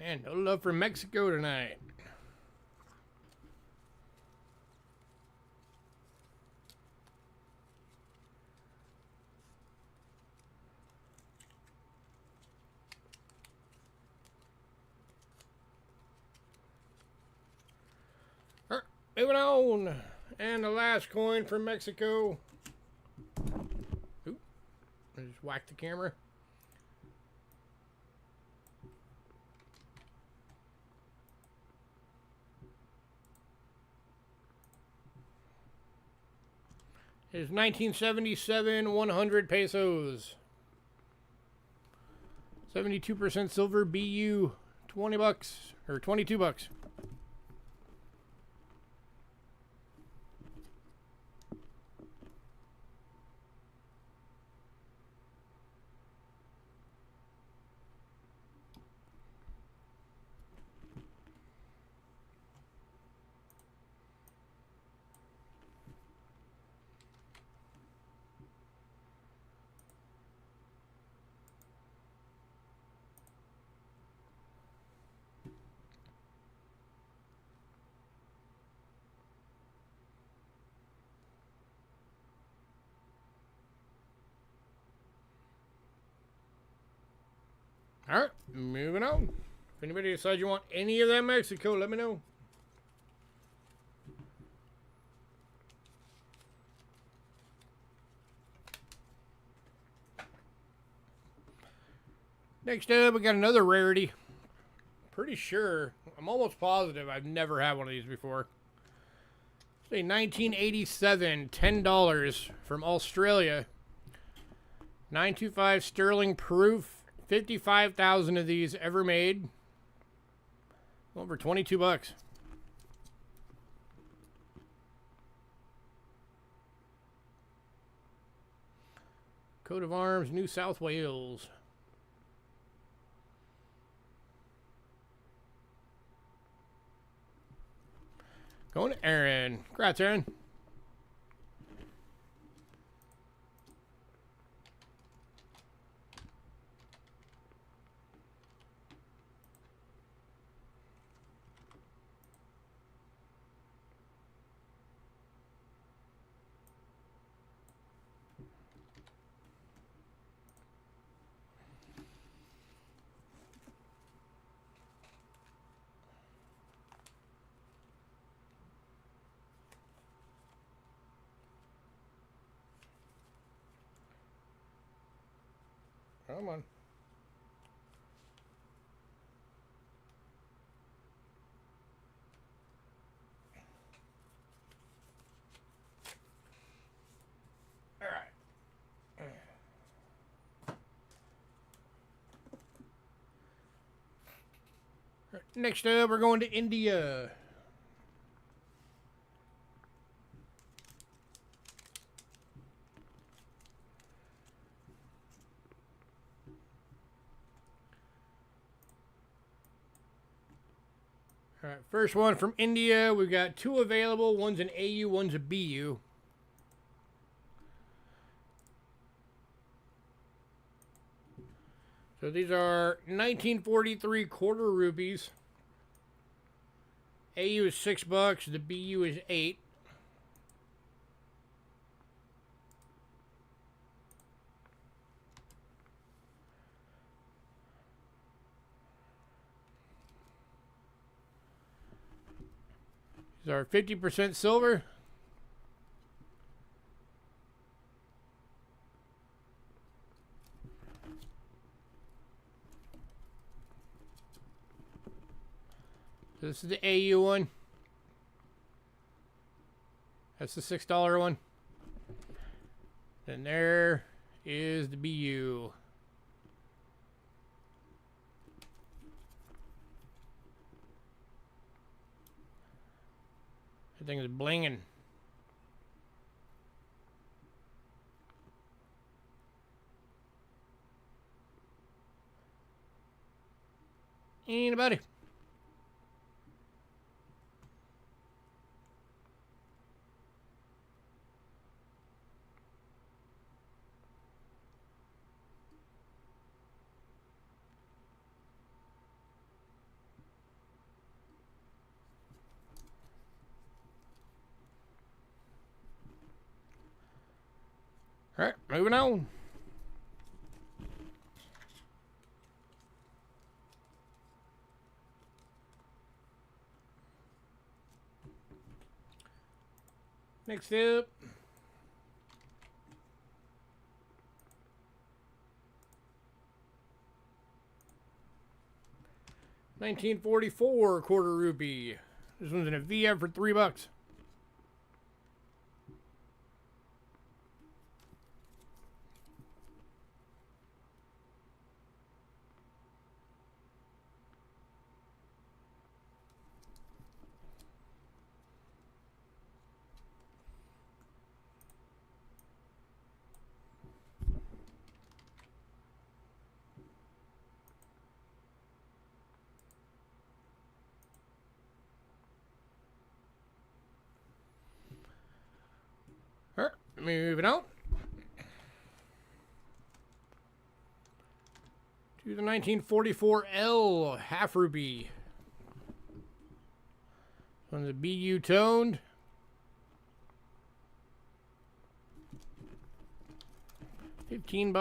Man, no love for Mexico tonight. Moving on. And the last coin from Mexico. Oop. I just whacked the camera. Is 1977, 100 pesos. 72% silver BU, $20 or $22. All right, moving on. If anybody decides you want any of that Mexico, let me know. Next up, we got another rarity. Pretty sure, I'm almost positive I've never had one of these before. It's a 1987 $10 from Australia. 925 sterling proof. 55,000 of these ever made. Over 22 bucks. Coat of Arms, New South Wales. Going to Aaron. Congrats, Aaron. Come on. All right. Next up, we're going to India. All right, first one from India. We've got two available. One's an AU, one's a BU. So these are 1943 quarter rupees. AU is $6. The BU is $8. These are 50% silver. This is the AU one. That's the $6 one. Then there is the BU. That thing is blinging. Anybody? All right, moving on. Next up. $1944 quarter rupee. This one's in a VM for $3. All right, moving on to the 1944L half rupee. On the BU toned. $15.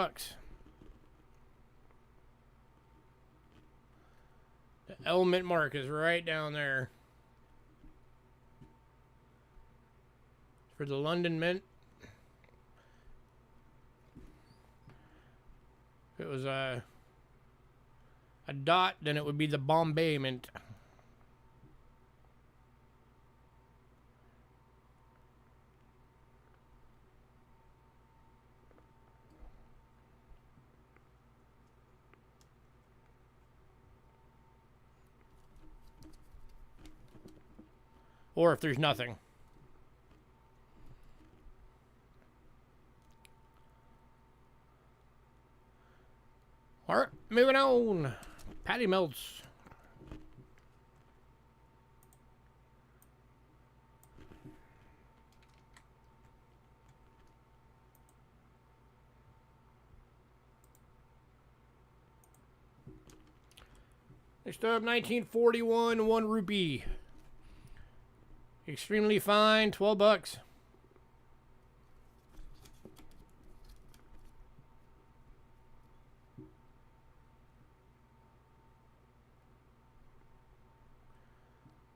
The element mark is right down there. For the London Mint. If it was a dot, then it would be the Bombay Mint. or if there's nothing. All right, moving on. Patty melts. Next up, 1941, 1 rupee. Extremely fine, 12 bucks.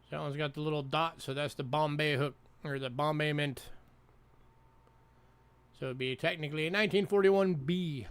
That one's got the little dot, so that's the Bombay hook, or the Bombay mint. So it'd be technically a 1941B.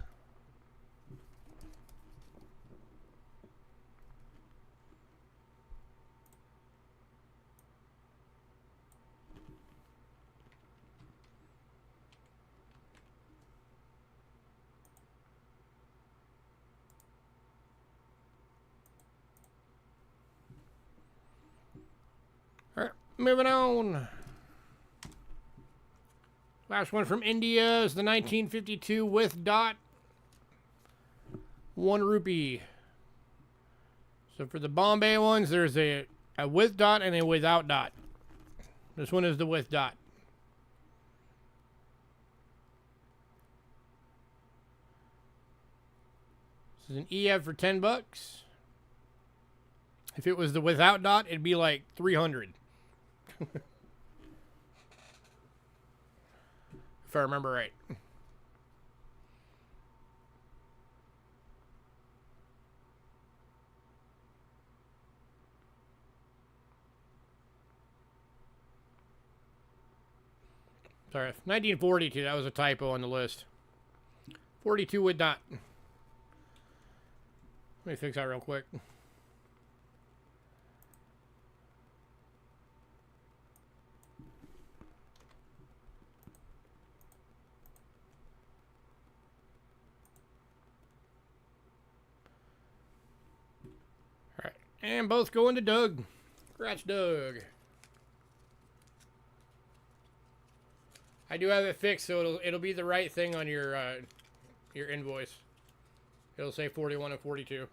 All right, moving on. Last one from India is the 1952 with dot. 1 rupee. So for the Bombay ones, there's a with dot and a without dot. This one is the with dot. This is an EF for 10 bucks. If it was the without dot, it'd be like 300. If I remember right. Sorry, 1942, that was a typo on the list. 42 with dot. Let me fix that real quick. Alright, and both going to Doug. Congrats, Doug. I do have it fixed, so it'll be the right thing on your invoice. It'll say 41 and 42.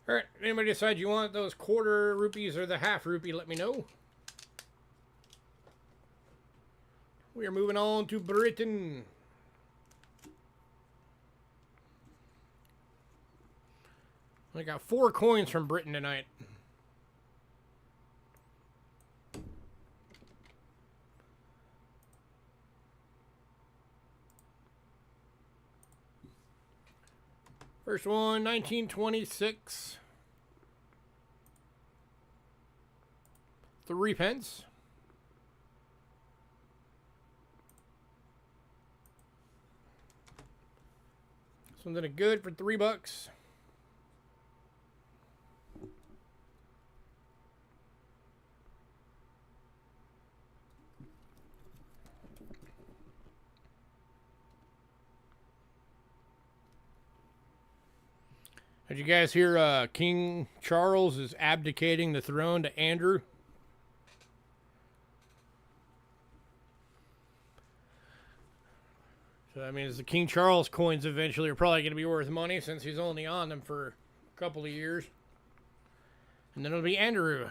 All right, anybody decide you want those quarter rupees or the half rupee, let me know. We are moving on to Britain. I got 4 coins from Britain tonight. First one, 1926. 3 pence. Something good for 3 bucks. Did you guys hear King Charles is abdicating the throne to Andrew? So that means the King Charles coins eventually are probably going to be worth money since he's only on them for a couple of years. And then it'll be Andrew.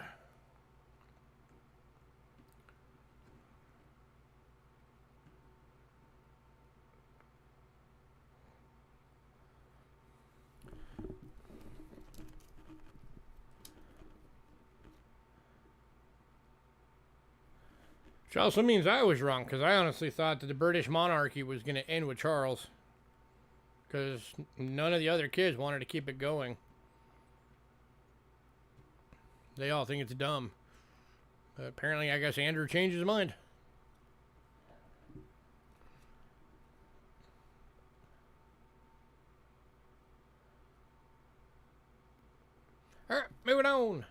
Which also means I was wrong, because I honestly thought that the British monarchy was going to end with Charles. Because none of the other kids wanted to keep it going. They all think it's dumb. But apparently, I guess Andrew changed his mind. Alright, moving on.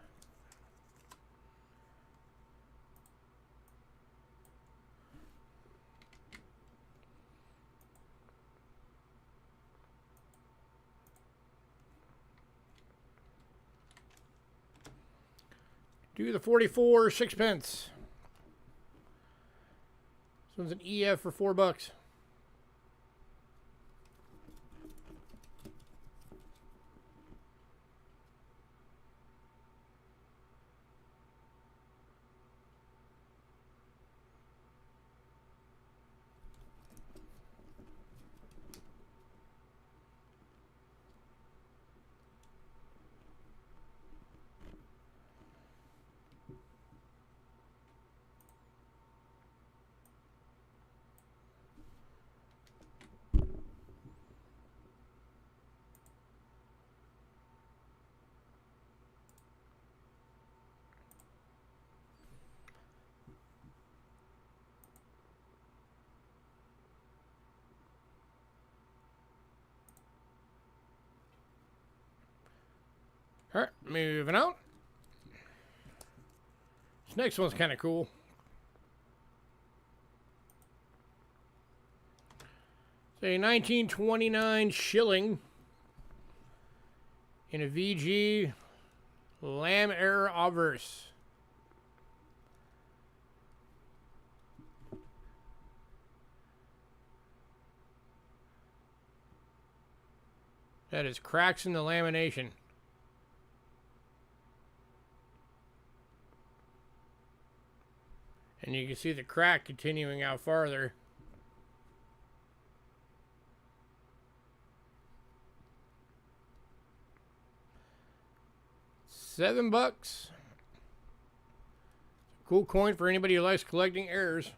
Do the 44 sixpence. This one's an EF for $4. All right, moving on. This next one's kind of cool. It's a 1929 shilling in a VG Lamb Error Obverse. That is cracks in the lamination. And you can see the crack continuing out farther. $7. Cool coin for anybody who likes collecting errors.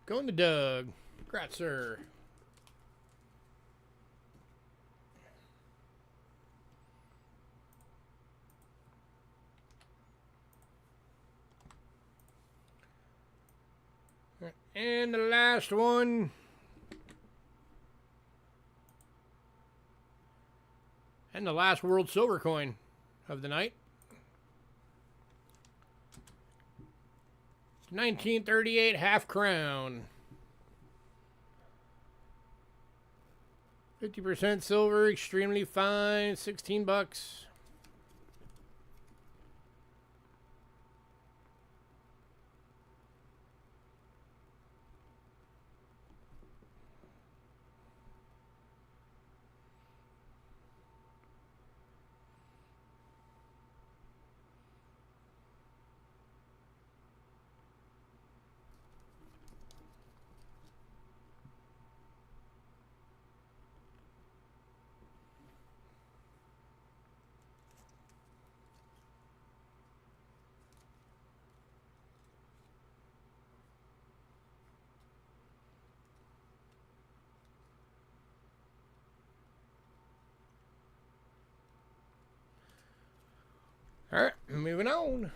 Going to Doug. Congrats, sir. And the last one. And the last world silver coin of the night. 1938 half crown. 50% silver, extremely fine, $16. All right, moving on.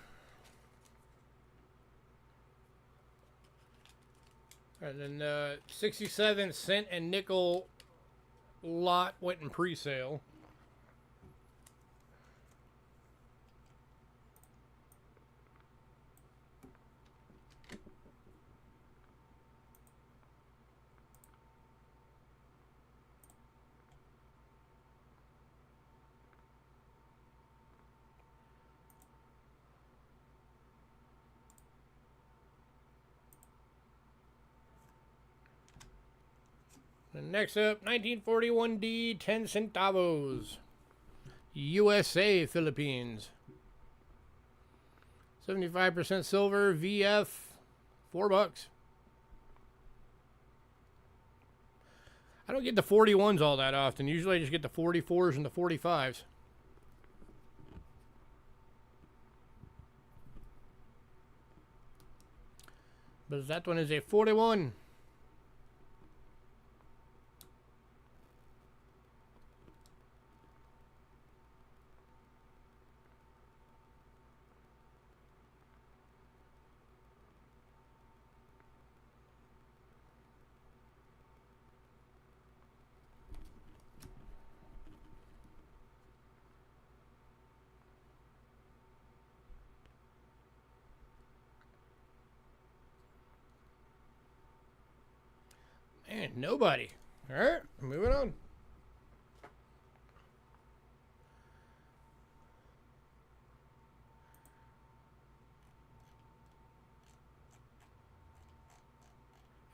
And then the 67-cent and nickel lot went in pre-sale. And next up, 1941D, 10 centavos. USA, Philippines. 75% silver, VF, $4. I don't get the 41s all that often. Usually I just get the 44s and the 45s. But that one is a 41. And nobody. All right, moving on.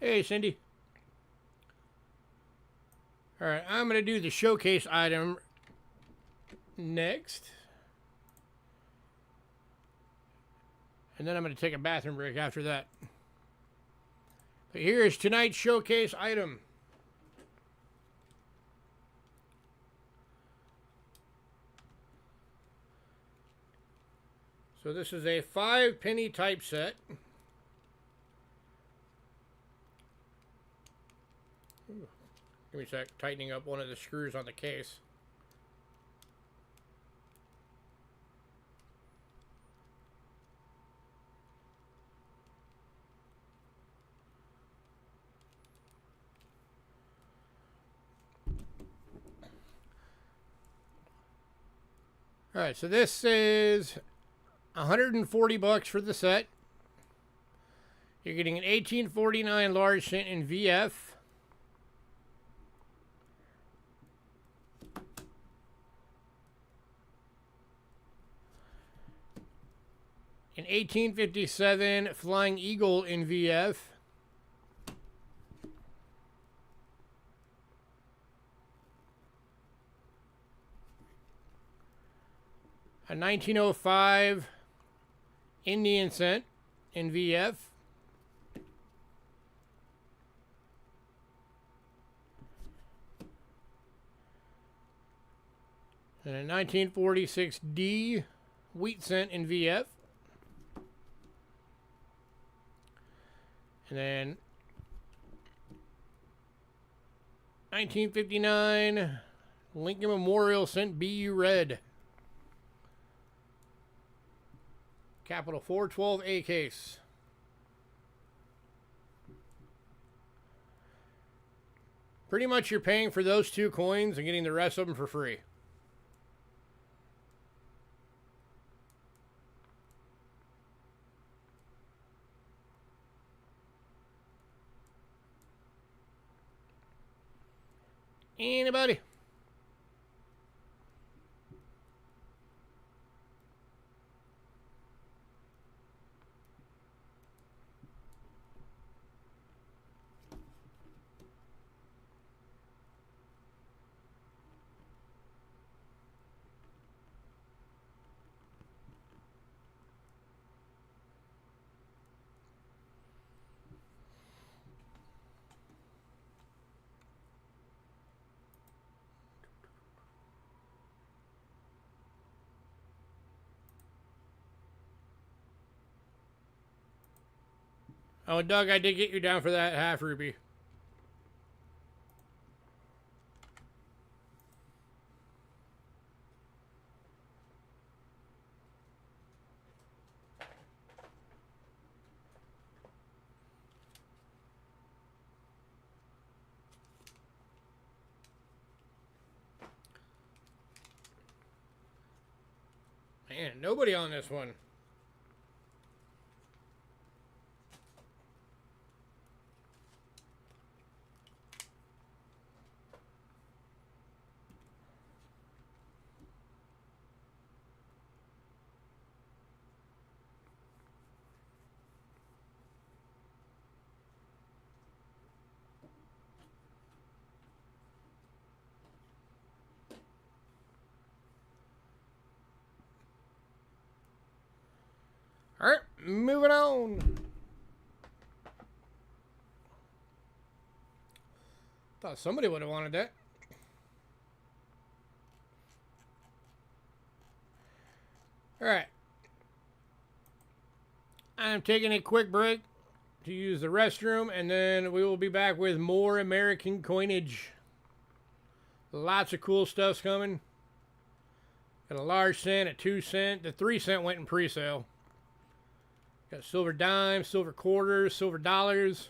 Hey, Cindy. All right, I'm going to do the showcase item next. And then I'm going to take a bathroom break after that. But here is tonight's showcase item. So this is a 5-penny typeset. Give me a sec, tightening up one of the screws on the case. All right, so this is $140 for the set. You're getting an 1849 large cent in VF. An 1857 Flying Eagle in VF. A 1905 Indian cent in VF. And a 1946 D wheat cent in VF. And then 1959 Lincoln Memorial cent BU red. Capital 412A case. Pretty much you're paying for those 2 coins and getting the rest of them for free. Anybody? Oh, Doug, I did get you down for that half ruby. Man, nobody on this one. All right, moving on. Thought somebody would have wanted that. All right. I'm taking a quick break to use the restroom, and then we will be back with more American coinage. Lots of cool stuff's coming. Got a large cent, a 2 cent. The 3 cent went in pre-sale. Got silver dimes, silver quarters, silver dollars,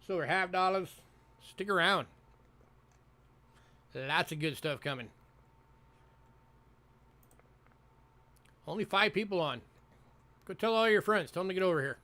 silver half dollars. Stick around. Lots of good stuff coming. Only 5 people on. Go tell all your friends. Tell them to get over here.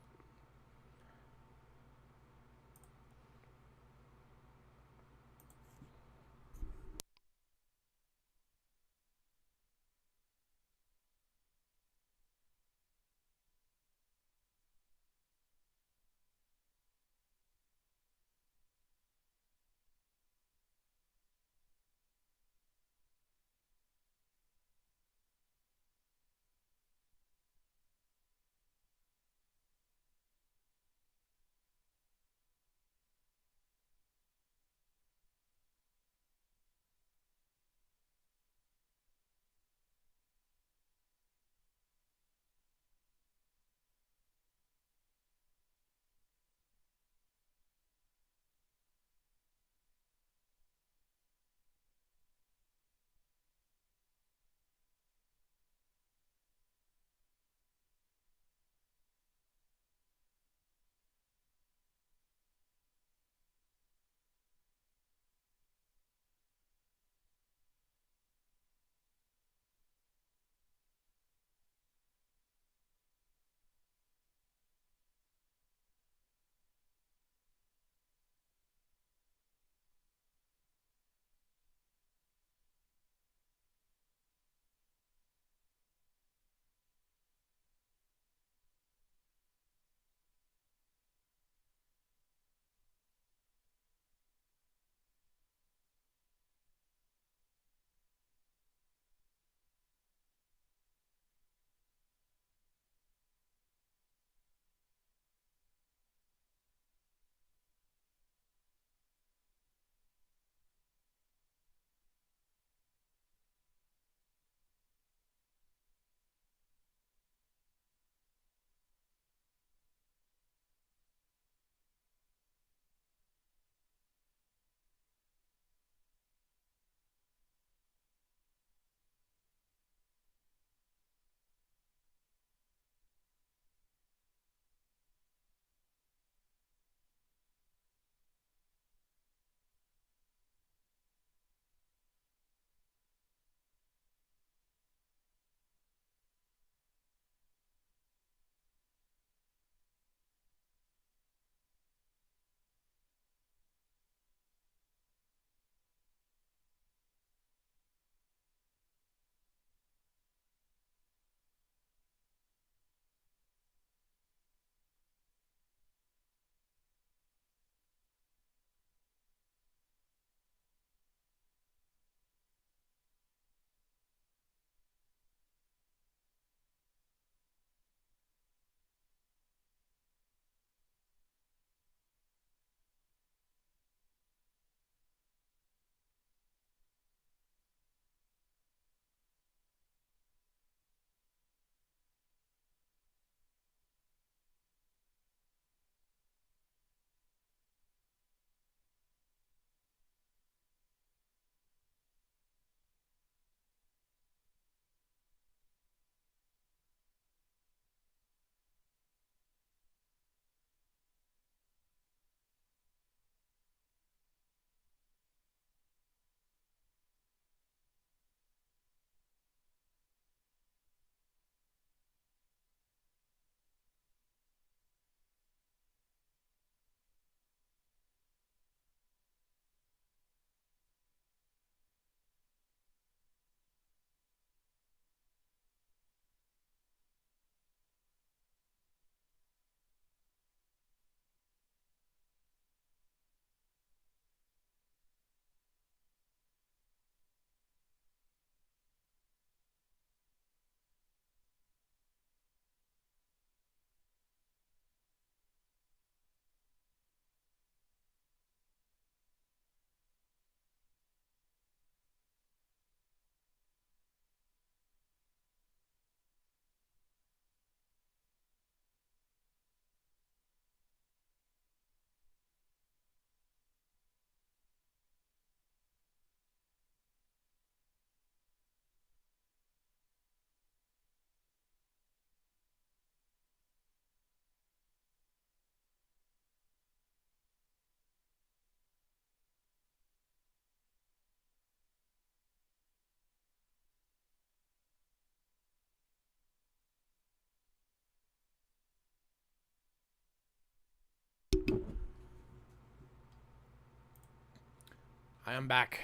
I am back.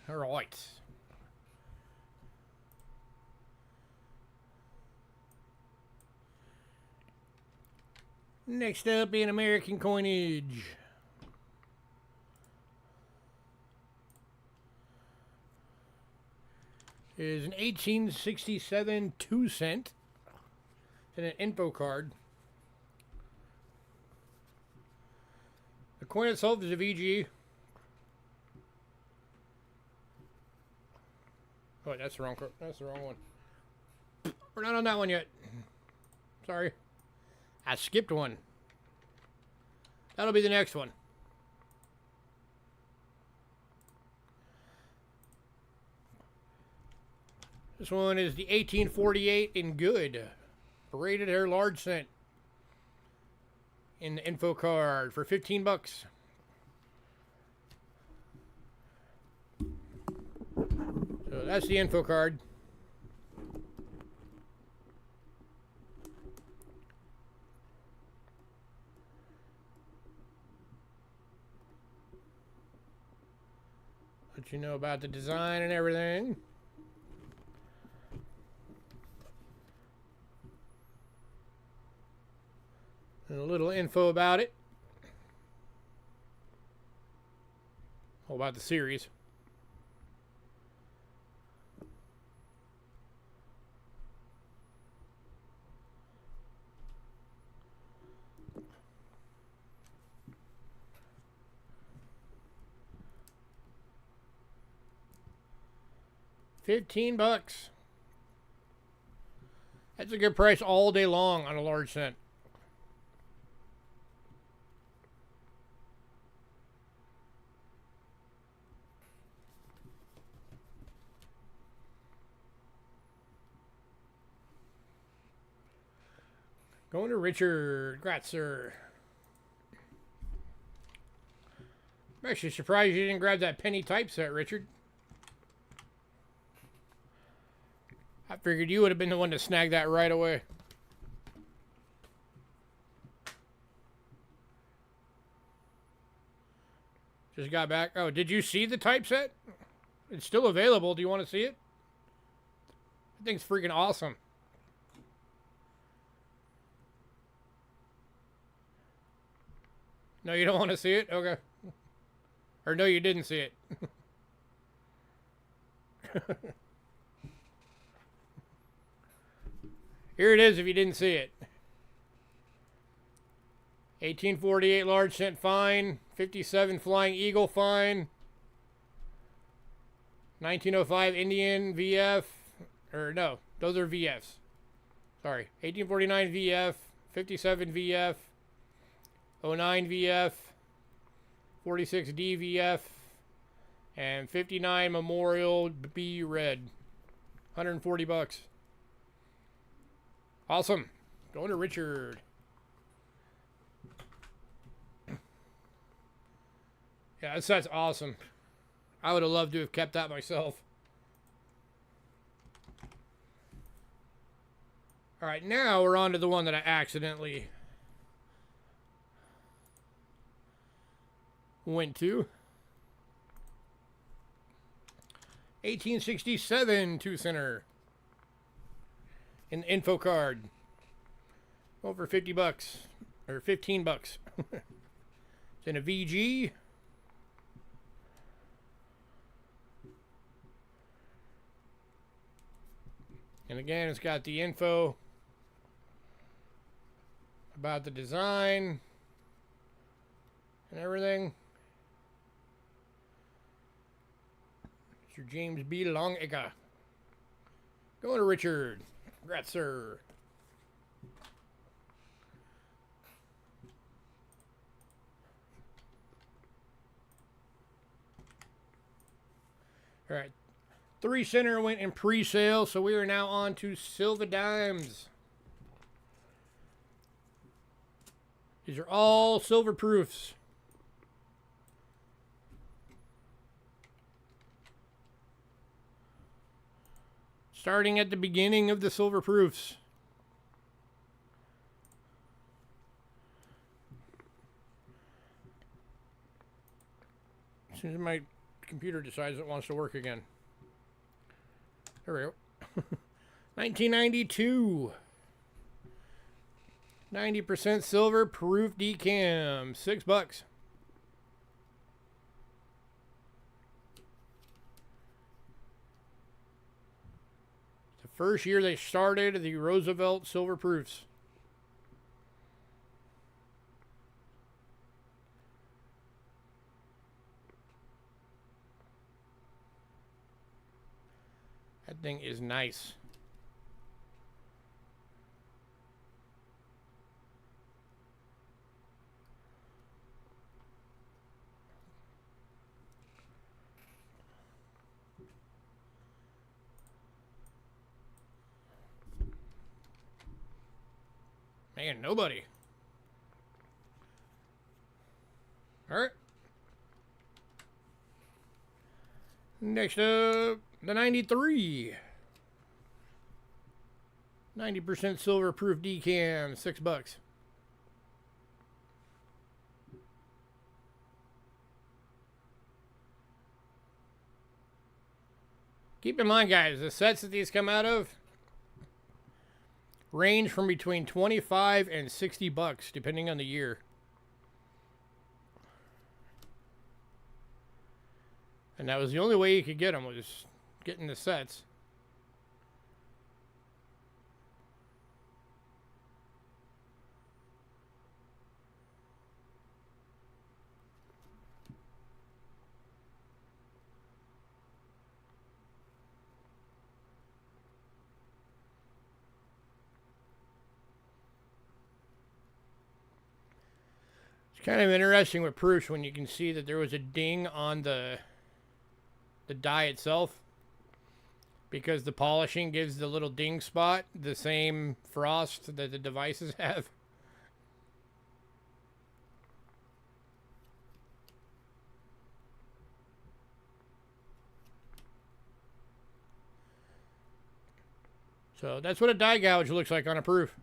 All right. Next up in American coinage. Is an 1867 2-cent and an info card. The coin itself is a VG. Oh, that's the wrong one. We're not on that one yet. Sorry. I skipped one. That'll be the next one. This one is the 1848 in good. Braided hair large cent. In the info card for 15 bucks. So that's the info card. Let you know about the design and everything. And a little info about it. All about the series. $15. That's a good price all day long on a large cent. Going to Richard Gratzer. I'm actually surprised you didn't grab that penny typeset, Richard. I figured you would have been the one to snag that right away. Just got back. Oh, did you see the typeset? It's still available. Do you want to see it? That thing's freaking awesome. No, you don't want to see it? Okay. Or no, you didn't see it. Here it is if you didn't see it. 1848 large cent fine. 57 Flying Eagle fine. 1905 Indian VF. Or no, those are VFs. Sorry. 1849 VF. 57 VF. 09 VF, 46 DVF, and 59 Memorial B Red. 140 bucks. Awesome. Going to Richard. Yeah, that's awesome. I would have loved to have kept that myself. All right, now we're on to the one that I accidentally went to. 1867 2-center. An info card. Over 50 bucks. Or 15 bucks. It's in a VG. And again, it's got the info about the design and everything. Your James B. Longacre. Going to Richard Gratzer. All right. 3-center went in pre-sale, so we are now on to Silver Dimes. These are all silver proofs. Starting at the beginning of the silver proofs. As soon as my computer decides it wants to work again. There we go. 1992. 90% silver proof decam. $6. The first year they started the Roosevelt silver proofs. That thing is nice. Man, nobody. All right. Next up, the 93. 90% silver proof decam, $6. Keep in mind, guys, the sets that these come out of range from between $25 and $60, depending on the year. And that was the only way you could get them, was getting the sets. It's kind of interesting with proofs when you can see that there was a ding on the die itself, because the polishing gives the little ding spot the same frost that the devices have. So that's what a die gouge looks like on a proof.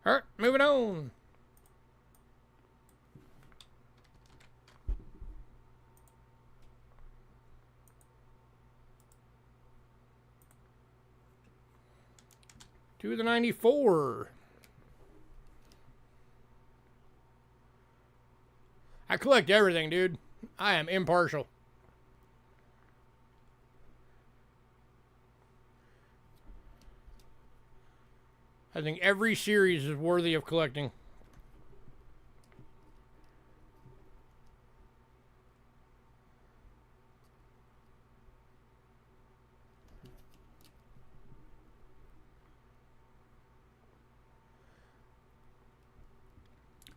All right, moving on. To the 94. I collect everything, dude. I am impartial. I think every series is worthy of collecting.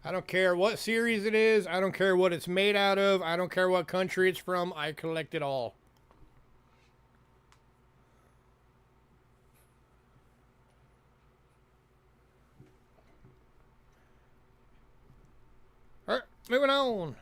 I don't care what series it is. I don't care what it's made out of. I don't care what country it's from. I collect it all. All right, moving on.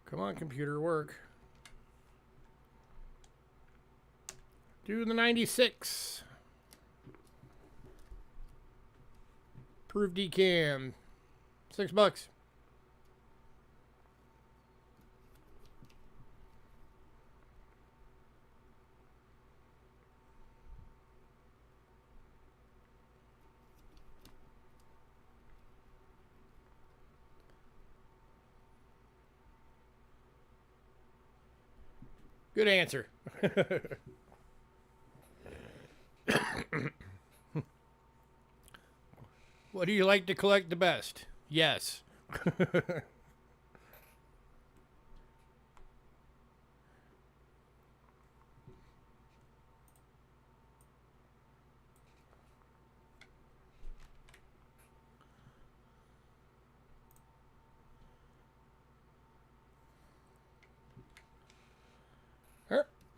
Come on, computer, work. Do the 96. Proof decam. $6. Good answer. What do you like to collect the best? Yes.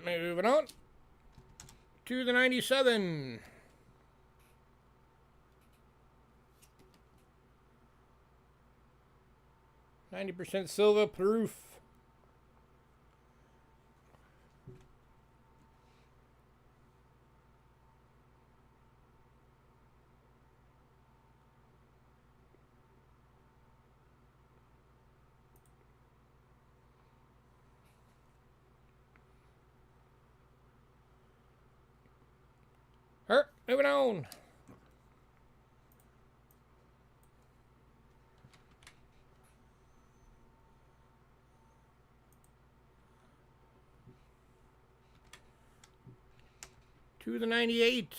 moving on to the 97. %, silver proof. Moving on. To the 98.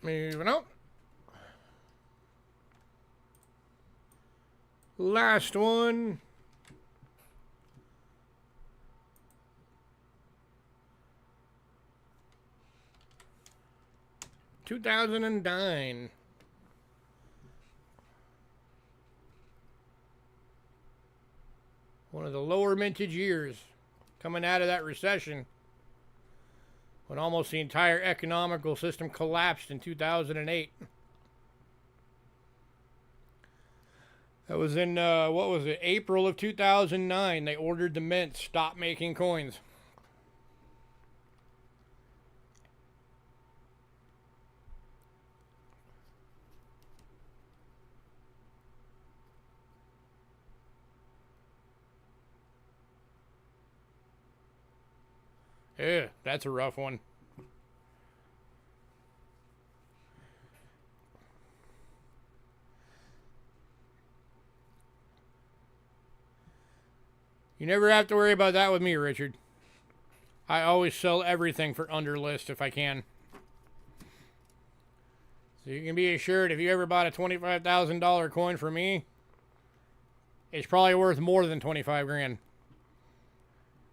Moving on. Last one. $2009. One of the lower mintage years, coming out of that recession when almost the entire economical system collapsed in 2008. That was in, what was it, April of 2009. They ordered the mint stop making coins. Yeah, that's a rough one. You never have to worry about that with me, Richard. I always sell everything for under list if I can. So you can be assured if you ever bought a $25,000 coin from me, it's probably worth more than 25 grand.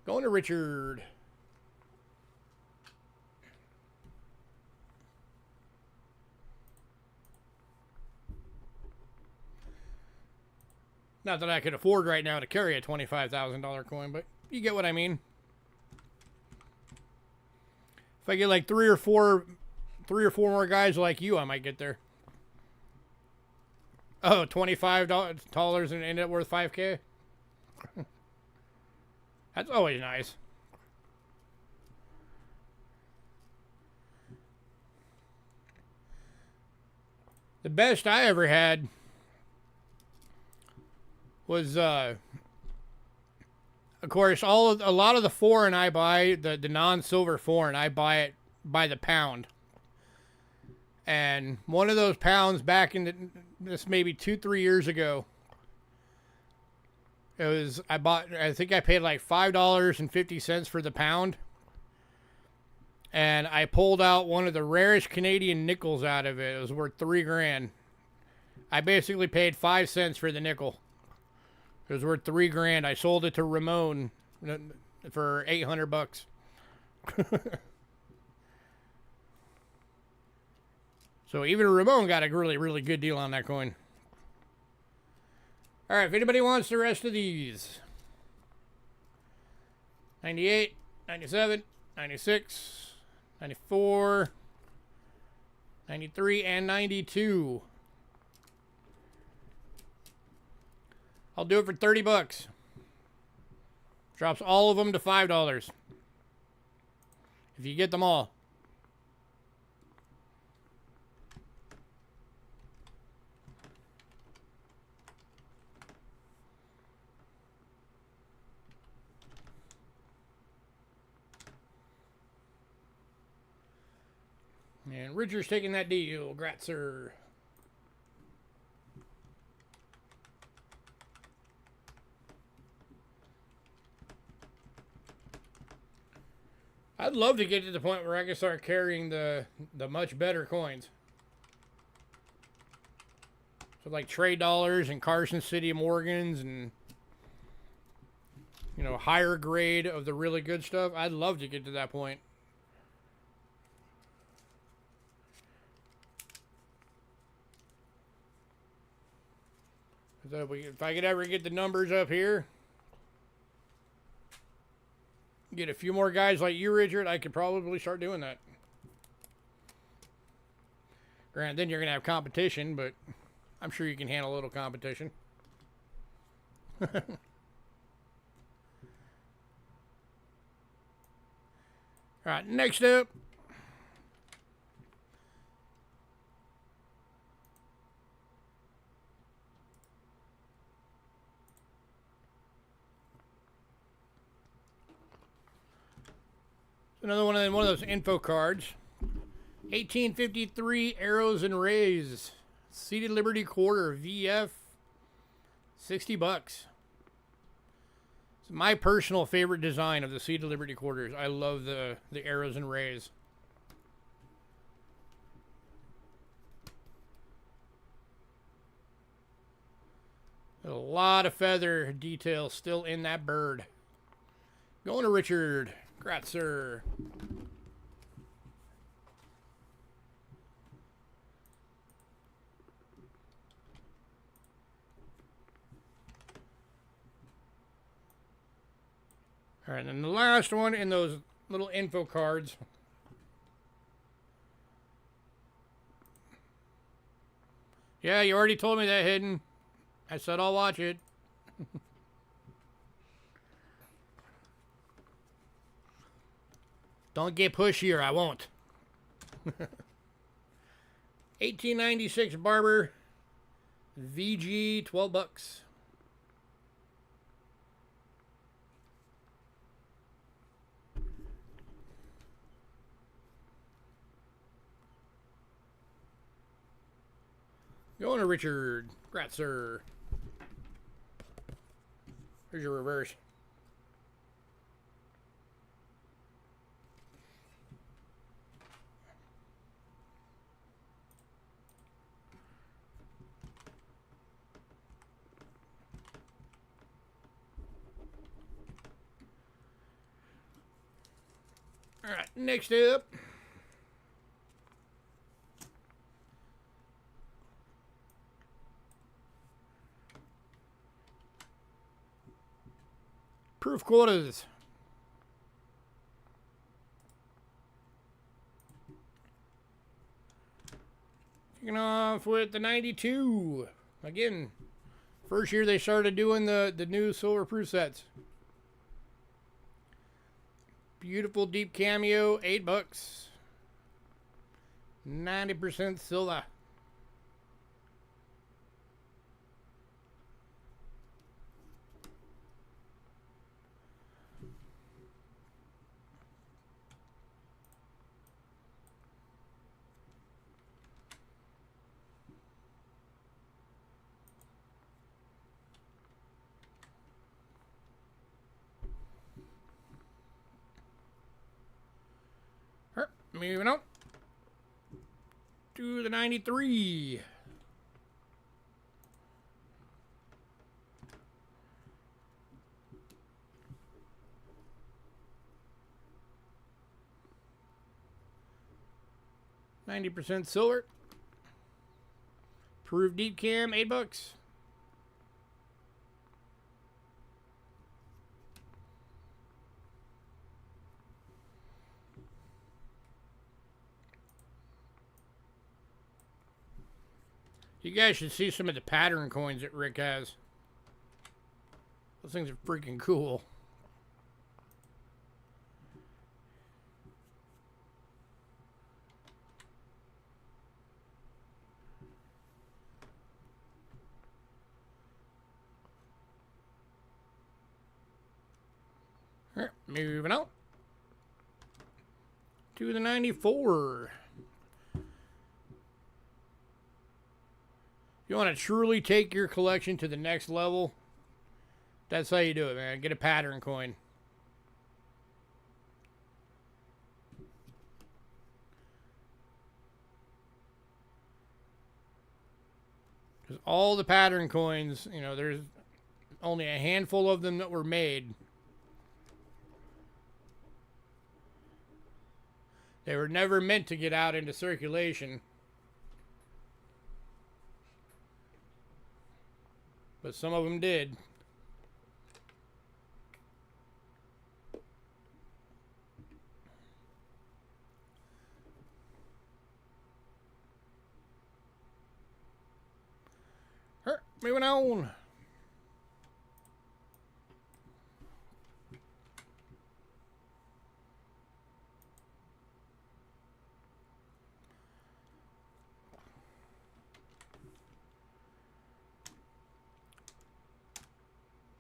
Going to Richard. Not that I could afford right now to carry a $25,000 coin, but you get what I mean. If I get like three or four more guys like you, I might get there. Oh, $25 and end up worth $5K? That's always nice. The best I ever had was, of course, a lot of the foreign I buy, the non-silver foreign, I buy it by the pound. And one of those pounds back in this maybe 2-3 years ago, it was, I think I paid like $5.50 for the pound. And I pulled out one of the rarest Canadian nickels out of it. It was worth $3 grand. I basically paid 5 cents for the nickel. It was worth $3 grand. I sold it to Ramon for $800. So even Ramon got a really, really good deal on that coin. All right, if anybody wants the rest of these. 98, 97, 96, 94, 93, and 92. I'll do it for $30. Drops all of them to $5. If you get them all. And Richard's taking that deal. Gratzer. I'd love to get to the point where I can start carrying the much better coins. So like trade dollars and Carson City Morgans and, you know, higher grade of the really good stuff. I'd love to get to that point. So if I could ever get the numbers up here, get a few more guys like you, Richard, I could probably start doing that. Granted, then you're going to have competition, but I'm sure you can handle a little competition. All right, next up. Another one of those info cards. 1853 Arrows and Rays. Seated Liberty Quarter VF. 60 bucks. It's my personal favorite design of the Seated Liberty Quarters. I love the Arrows and Rays. A lot of feather detail still in that bird. Going to Richard. Gratzer. All right, and the last one in those little info cards. Yeah, you already told me that, Hidden. I said I'll watch it. Don't get pushy or I won't. 1896 Barber. VG, 12 bucks. Going to Richard. Gratzer. Here's your reverse. All right, next up. Proof quotas. Kicking off with the 92. Again, first year they started doing the new silver proof sets. Beautiful deep cameo, 8 bucks. 90% silver. Moving on to the 93. %90 silver. Proof deep cam, 8 bucks. You guys should see some of the pattern coins that Rick has. Those things are freaking cool. All right, moving on to the 94. You want to truly take your collection to the next level? That's how you do it, man. Get a pattern coin. Because all the pattern coins, you know, there's only a handful of them that were made. They were never meant to get out into circulation. But some of them did. Moving on.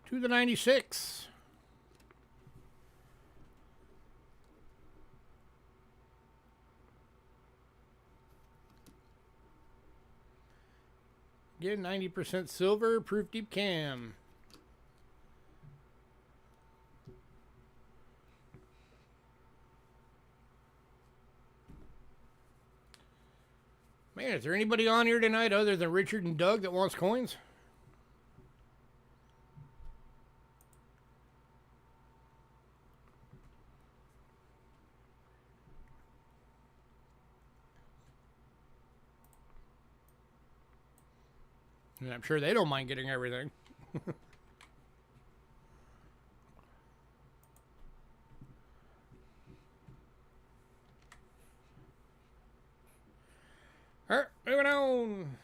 To the 96. Again, 90% silver, proof deep cam. Man, is there anybody on here tonight other than Richard and Doug that wants coins? And I'm sure they don't mind getting everything. All right, moving on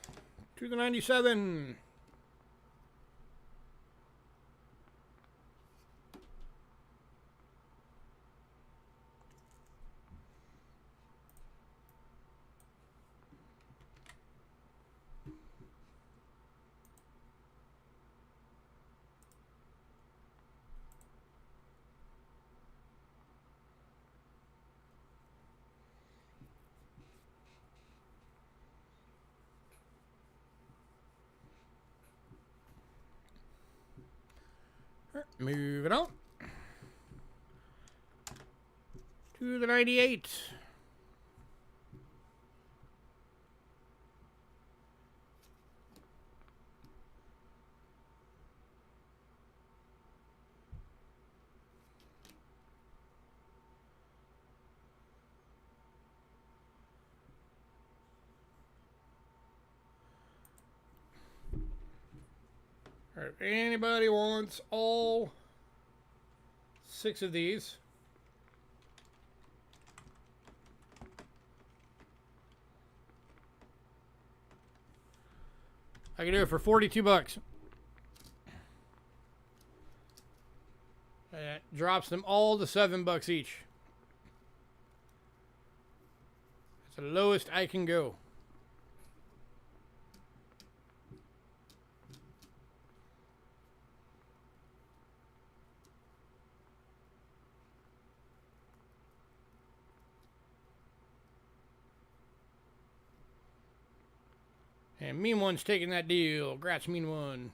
to the 97. Moving on to the 98. All right, if anybody wants all 6 of these, I can do it for 42 bucks. That drops them all to 7 bucks each. It's the lowest I can go. And Mean One's taking that deal. Grats, Mean One.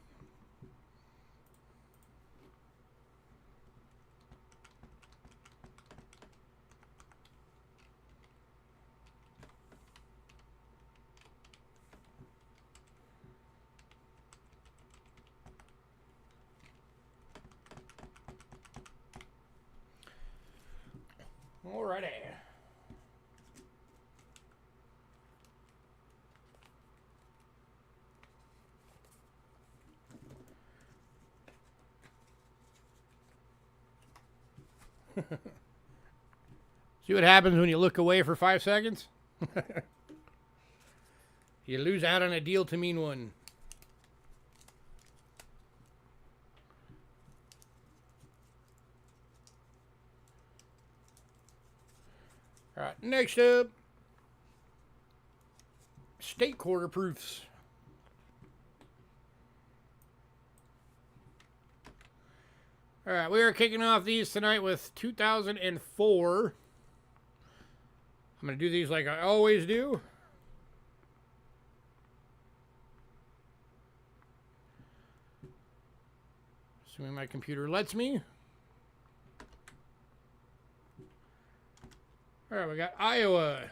Alrighty. See what happens when you look away for 5 seconds? You lose out on a deal to Mean One. All right, next up, state quarter proofs. All right, we are kicking off these tonight with 2004. I'm going to do these like I always do. Assuming my computer lets me. All right, we got Iowa.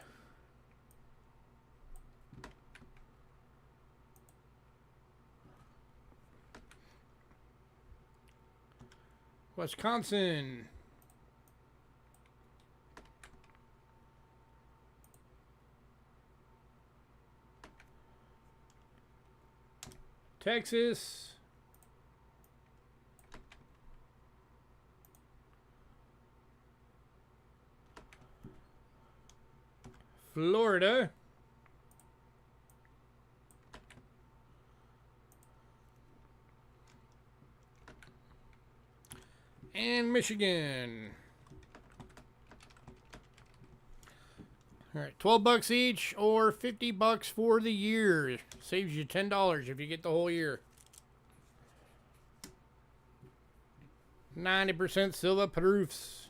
Wisconsin. Texas. Florida. And Michigan. All right, 12 bucks each or 50 bucks for the year. Saves you $10 if you get the whole year. 90% silver proofs.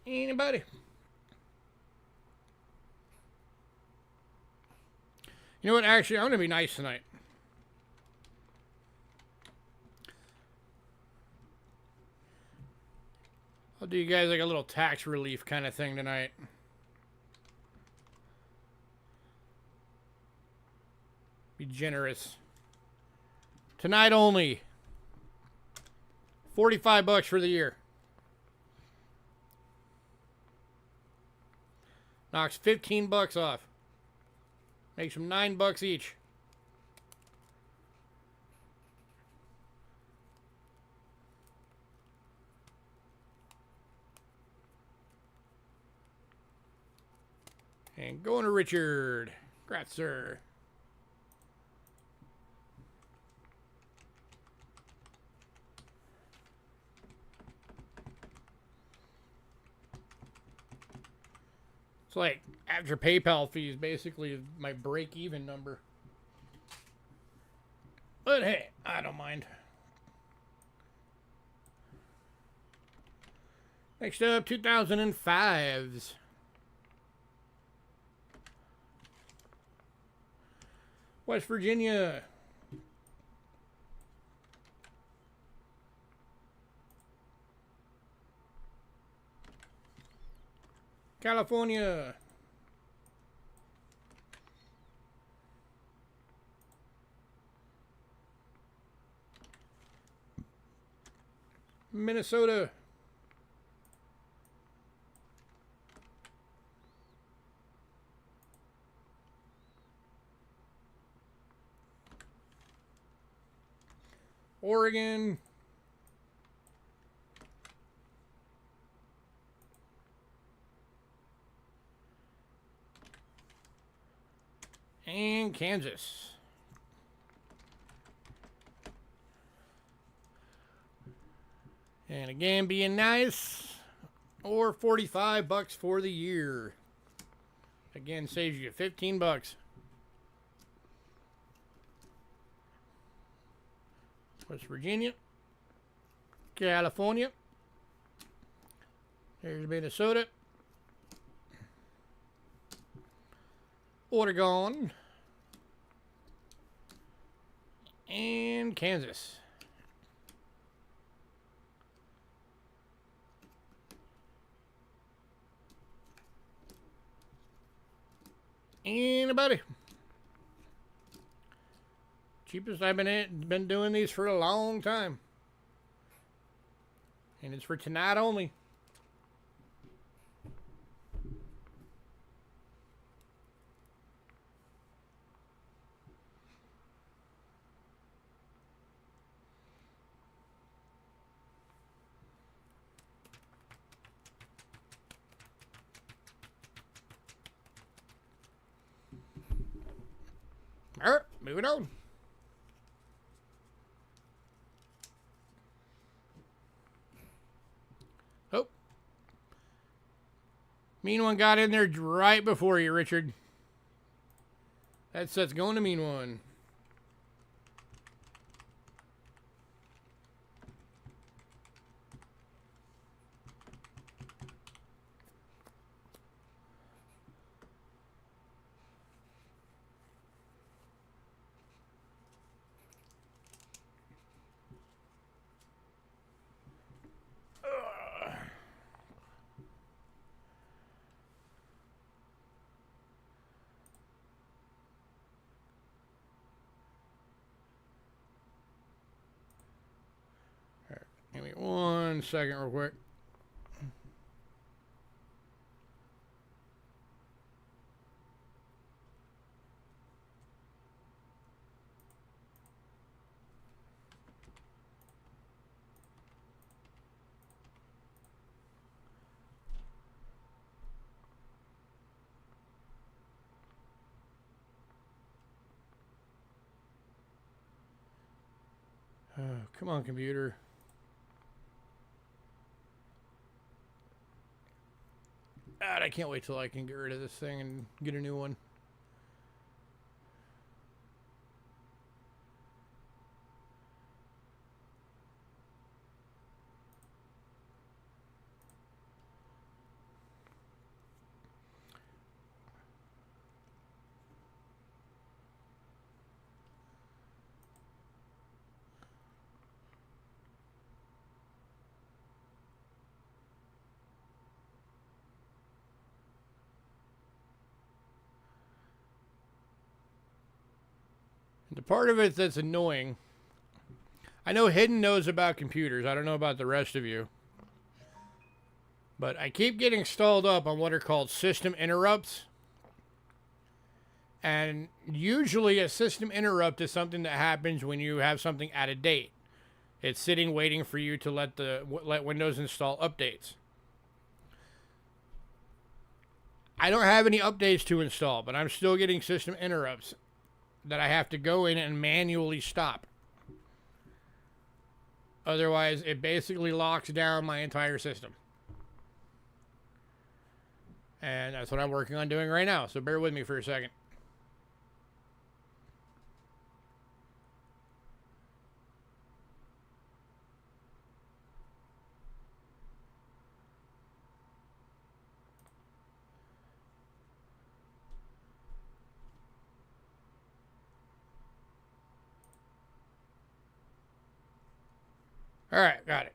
Anybody? You know what? Actually, I'm going to be nice tonight. I'll do you guys like a little tax relief kind of thing tonight. Be generous. Tonight only. 45 bucks for the year. Knocks 15 bucks off. Makes them 9 bucks each. And going to Richard. Congrats, sir. It's like after PayPal fees, basically my break-even number. But hey, I don't mind. Next up, 2005s. West Virginia. California. Minnesota. Oregon. And Kansas. And again, being nice, or 45 bucks for the year. Again, saves you 15 bucks. West Virginia. California. There's Minnesota. Oregon. And Kansas. Anybody? Cheapest I've been doing these for a long time. And it's for tonight only. All right, moving on. Oh. Mean One got in there right before you, Richard. That set's going to Mean One. 1 second real quick. Come on, computer. God, I can't wait till I can get rid of this thing and get a new one. The part of it that's annoying, I know Hidden knows about computers. I don't know about the rest of you. But I keep getting stalled up on what are called system interrupts. And usually a system interrupt is something that happens when you have something out of date. It's sitting waiting for you to let Windows install updates. I don't have any updates to install, but I'm still getting system interrupts that I have to go in and manually stop. Otherwise, it basically locks down my entire system. And that's what I'm working on doing right now, so bear with me for a second. All right, got it.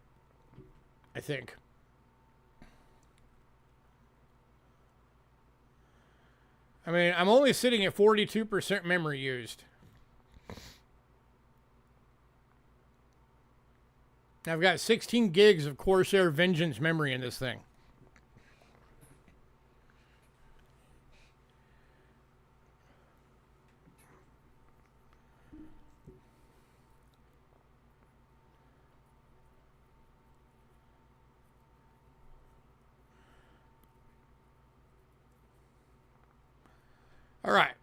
I think. I mean, I'm only sitting at 42% memory used. I've got 16 gigs of Corsair Vengeance memory in this thing. All right.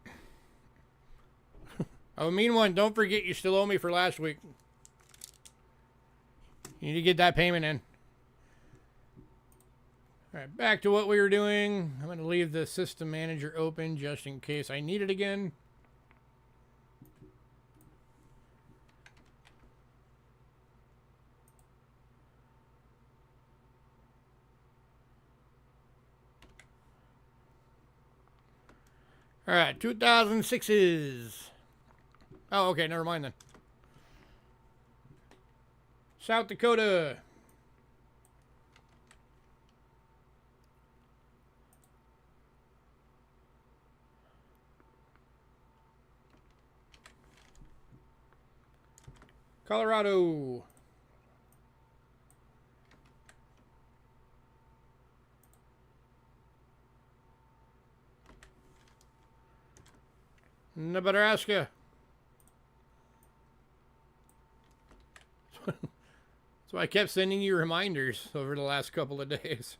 Oh, mean one, don't forget you still owe me for last week. You need to get that payment in. All right, back to what we were doing. I'm going to leave the system manager open just in case I need it again. All right, 2006s. Oh, okay, never mind then. South Dakota. Colorado. Nebraska. So I kept sending you reminders over the last couple of days.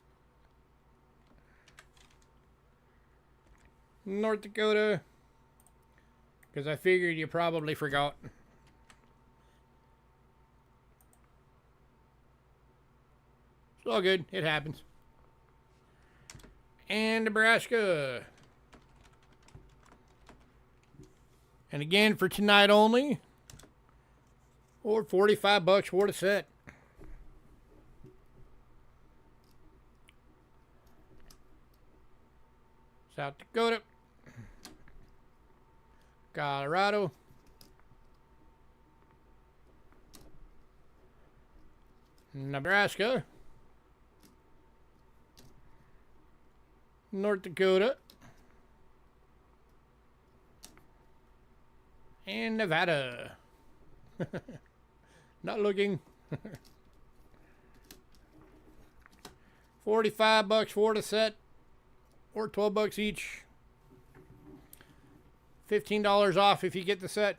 North Dakota. Because I figured you probably forgot. It's all good. It happens. And Nebraska. And again, for tonight only. Or $45 for the set. South Dakota. Colorado. Nebraska. North Dakota. And Nevada. Not looking. $45 for the set, or $12 each. $15 off if you get the set.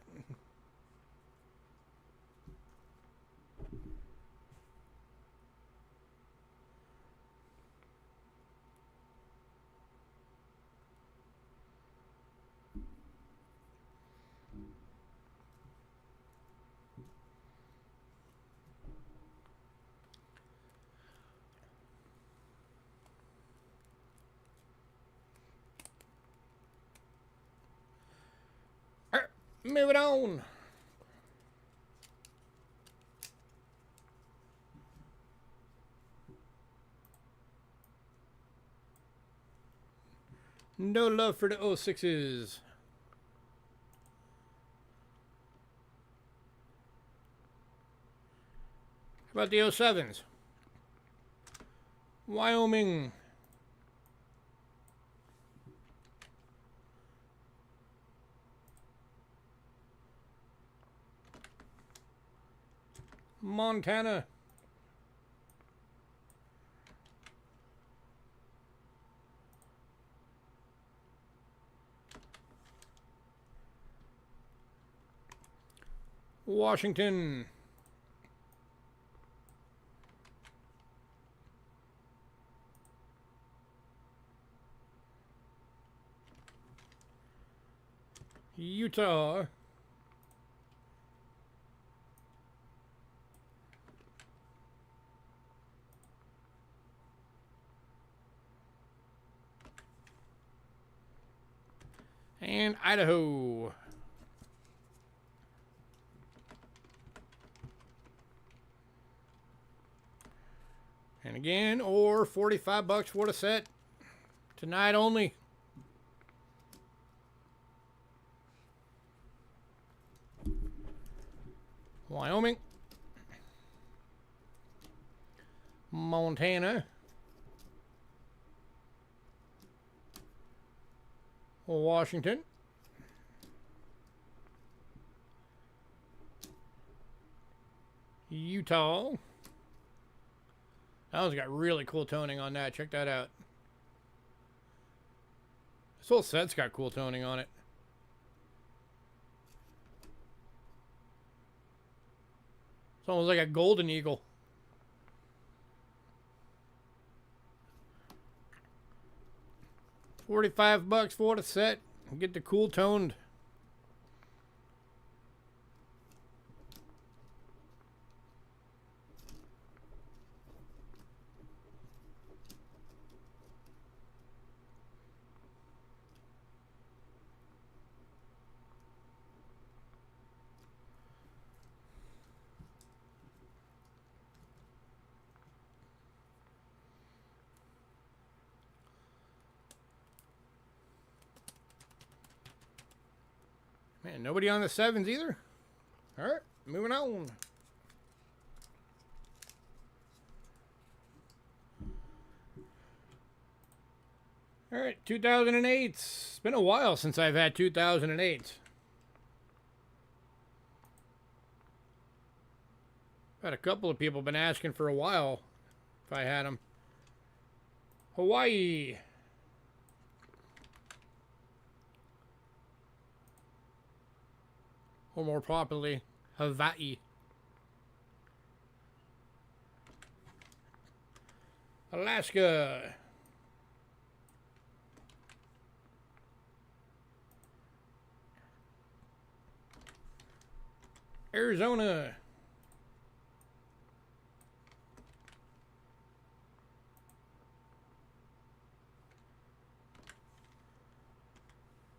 Moving on. No love for the 06s. How about the 07s? Wyoming. Montana. Washington. Utah. And Idaho. And again, or $45 for the set. Tonight only. Wyoming. Montana. Washington. Utah. That one's got really cool toning on that. Check that out. This whole set's got cool toning on it. It's almost like a golden eagle. $45 for the set. Get the cool toned. Man, nobody on the 7s either. All right, moving on. All right, 2008. It's been a while since I've had 2008. Had a couple of people been asking for a while if I had them. Hawaii. Or more properly, Hawaii. Alaska. Arizona.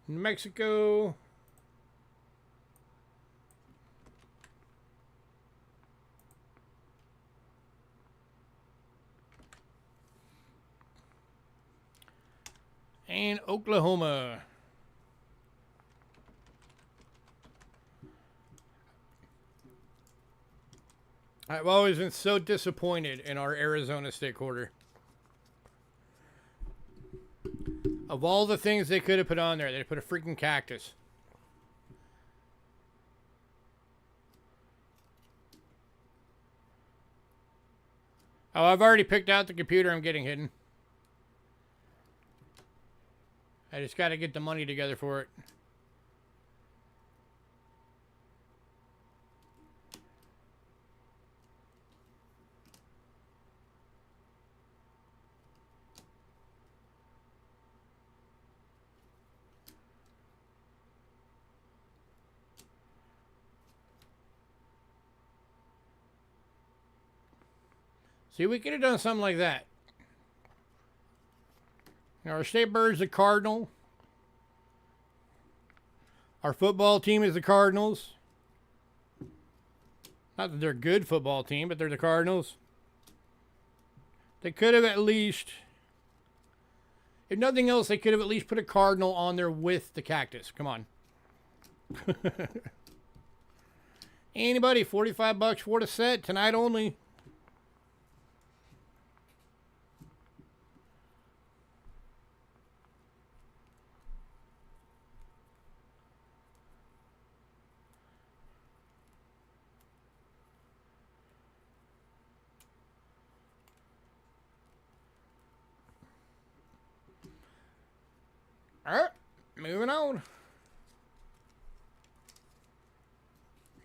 New Mexico. And Oklahoma. I've always been so disappointed in our Arizona stick quarter. Of all the things they could have put on there, they put a freaking cactus. Oh, I've already picked out the computer I'm getting hidden. I just got to get the money together for it. See, we could have done something like that. Now, our state bird's the Cardinal. Our football team is the Cardinals. Not that they're a good football team, but they're the Cardinals. They could have at least, if nothing else, they could have at least put a Cardinal on there with the cactus. Come on. Anybody, 45 bucks for the set, tonight only. All right, moving on.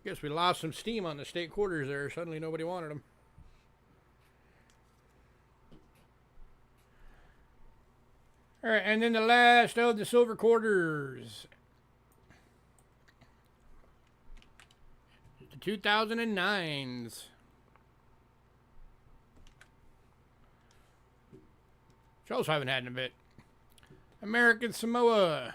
Guess we lost some steam on the state quarters there. Suddenly nobody wanted them. All right, and then the last of the silver quarters. The 2009s. Which I also haven't had in a bit. American Samoa.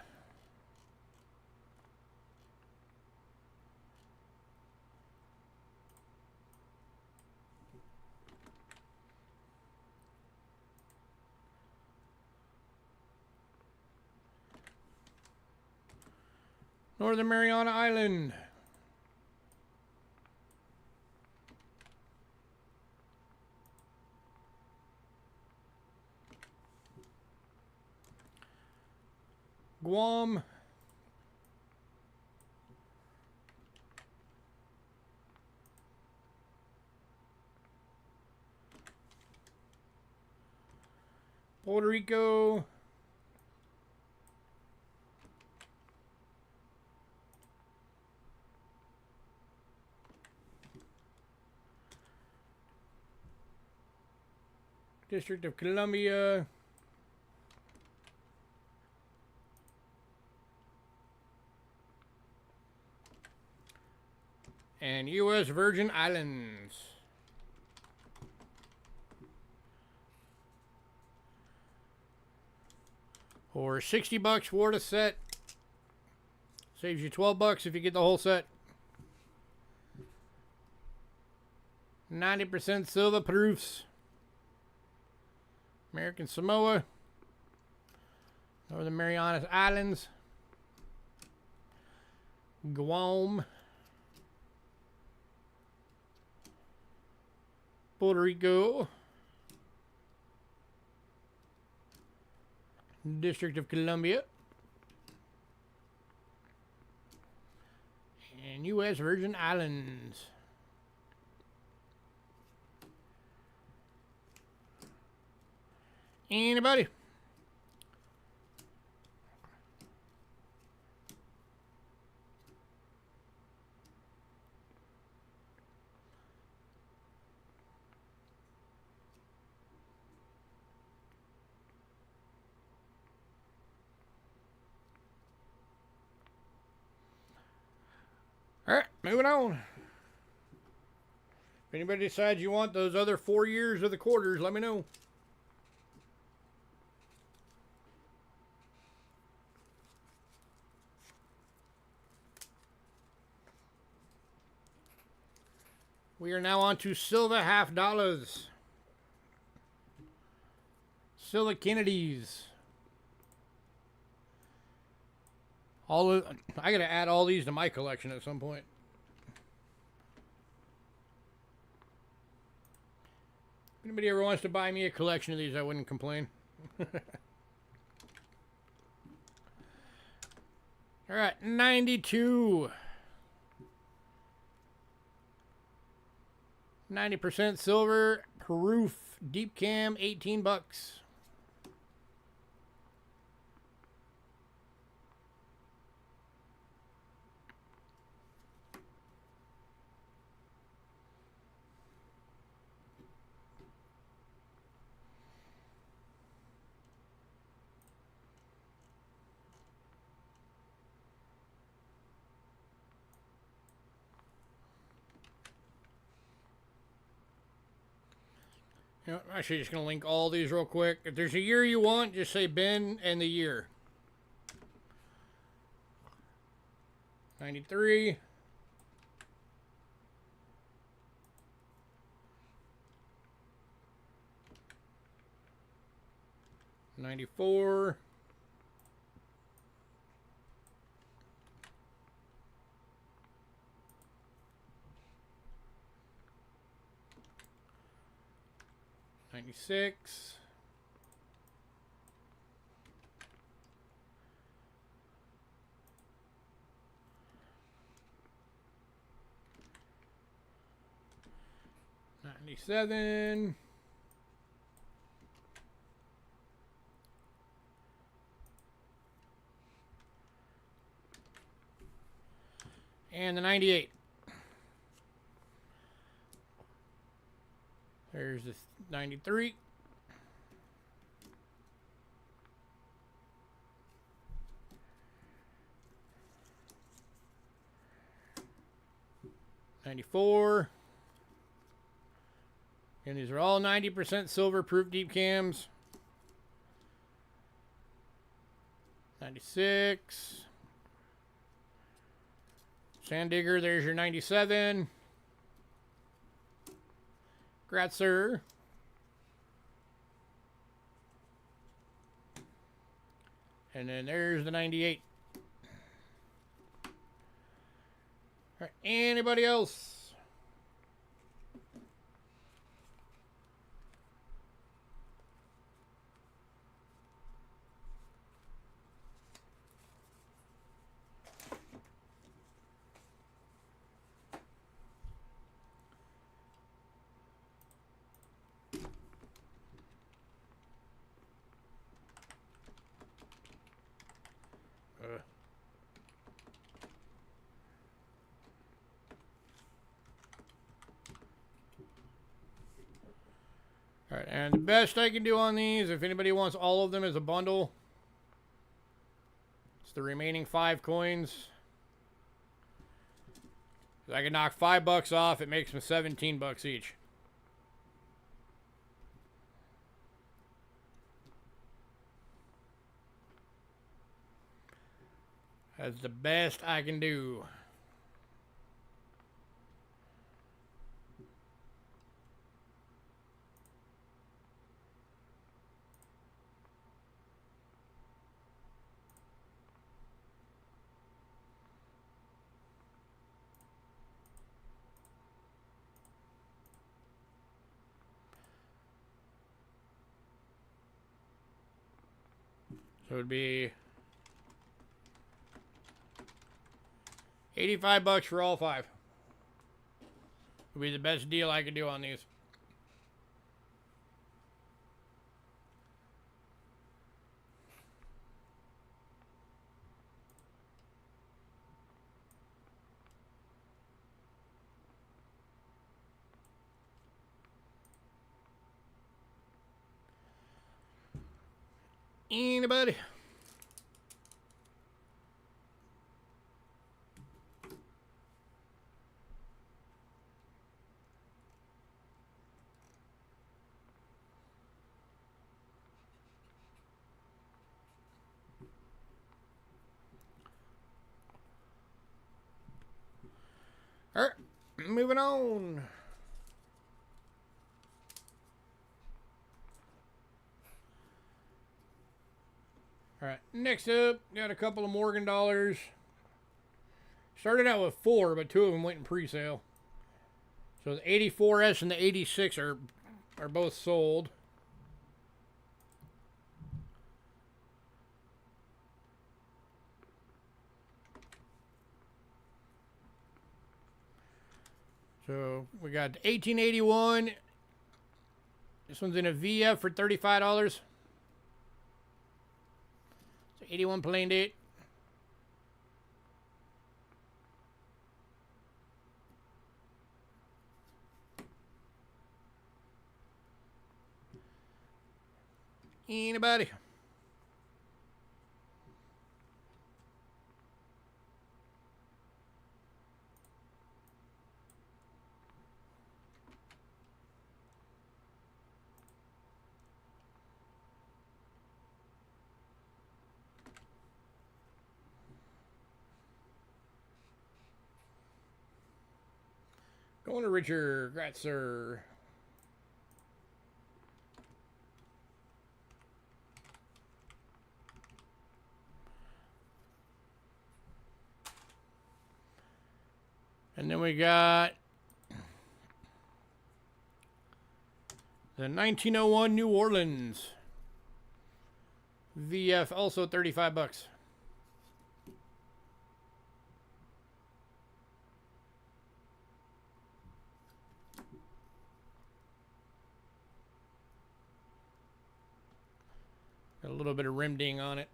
Northern Mariana Island. Guam. Puerto Rico. District of Columbia. And U.S. Virgin Islands. Or 60 bucks for the set. Saves you 12 bucks if you get the whole set. 90% silver proofs. American Samoa. Northern Marianas Islands. Guam. Puerto Rico. District of Columbia. And U.S. Virgin Islands. Anybody? All right, moving on. If anybody decides you want those other 4 years of the quarters, let me know. We are now on to silver half dollars. Silver Kennedys. I gotta add all these to my collection at some point. If anybody ever wants to buy me a collection of these, I wouldn't complain. All right, 92. 90% silver, Haroof deep cam, 18 bucks. You know, I'm actually just going to link all these real quick. If there's a year you want, just say bin and the year. 93. 94. 96. 97. And the 98. There's the 93. 94. And these are all 90% silver proof deep cams. 96. Sand Digger, there's your 97. Gratzer. And then there's the 98. All right, anybody else? All right, and the best I can do on these, if anybody wants all of them as a bundle, it's the remaining 5 coins. If I can knock $5 off, it makes them 17 bucks each. That's the best I can do. So it would be 85 bucks for all 5. Would be the best deal I could do on these. Anybody? All right, moving on. All right, next up, got a couple of Morgan dollars. Started out with 4, but 2 of them went in pre-sale. So the 84S and the 86 are both sold. So we got 1881 This one's in a VF for $35. So 81 plain date. Anybody? Going to Richard Gratzer. And then we got the 1901 New Orleans VF, also $35. Got a little bit of rim ding on it.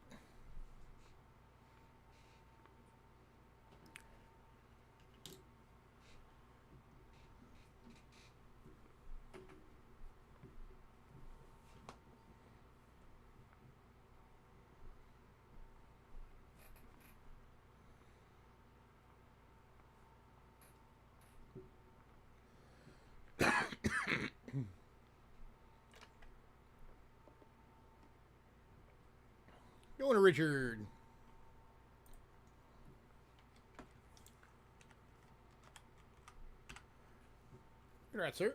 Going to Richard. Congrats, sir.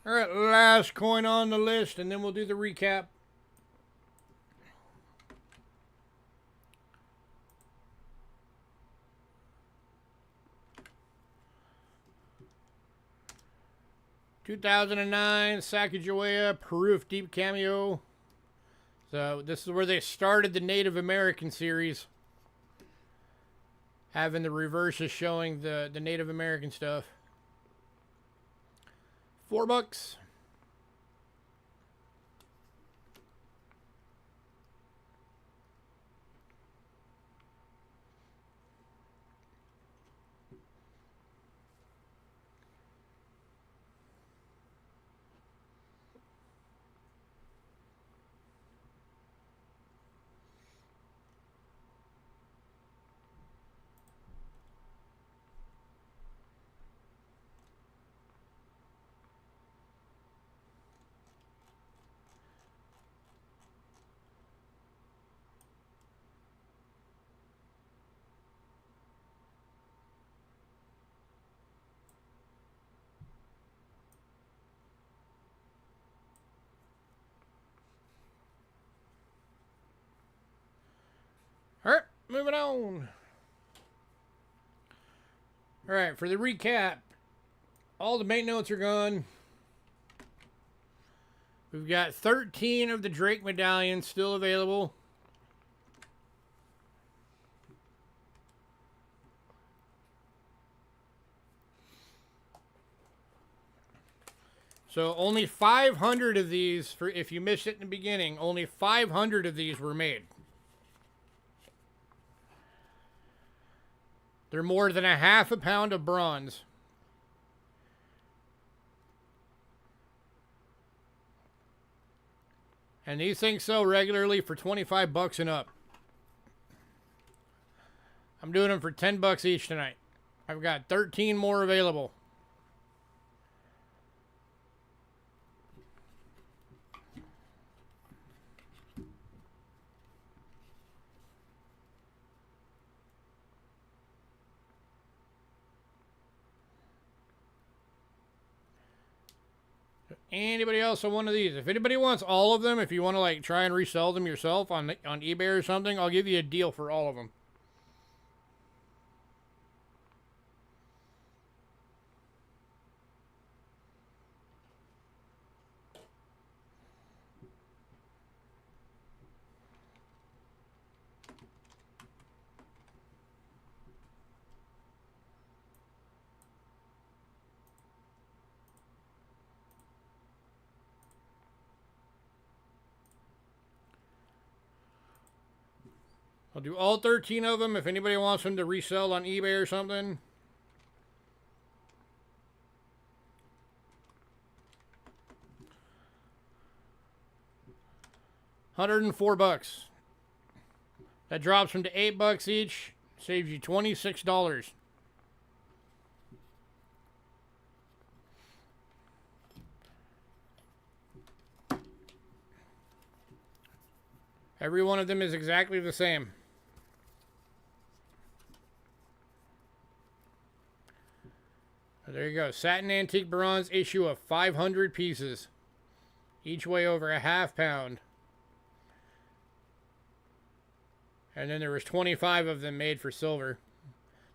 All right, last coin on the list, and then we'll do the recap. (2009) Sacagawea Proof Deep Cameo. So this is where they started the Native American series, having the reverses showing the Native American stuff. $4. All right, moving on. All right, for the recap, all the bank notes are gone. We've got 13 of the Drake medallions still available. So only 500 of these, for if you missed it in the beginning, only 500 of these were made. They're more than a half a pound of bronze. And these things sell regularly for 25 bucks and up. I'm doing them for 10 bucks each tonight. I've got 13 more available. Anybody else on one of these? If anybody wants all of them, if you want to like try and resell them yourself on eBay or something, I'll give you a deal for all of them. I'll do all 13 of them if anybody wants them to resell on eBay or something. $104. That drops them to $8 each. Saves you $26. Every one of them is exactly the same. There you go. Satin Antique Bronze issue of 500 pieces. Each weigh over a ½ pound. And then there was 25 of them made for silver.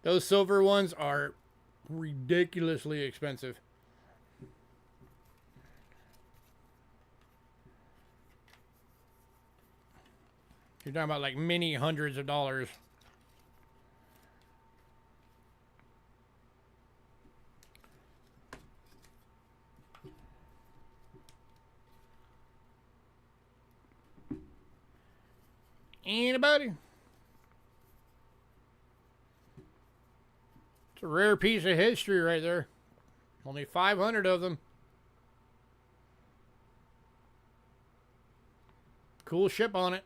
Those silver ones are ridiculously expensive. You're talking about like many hundreds of dollars. Anybody? It's a rare piece of history right there. Only 500 of them. Cool ship on it.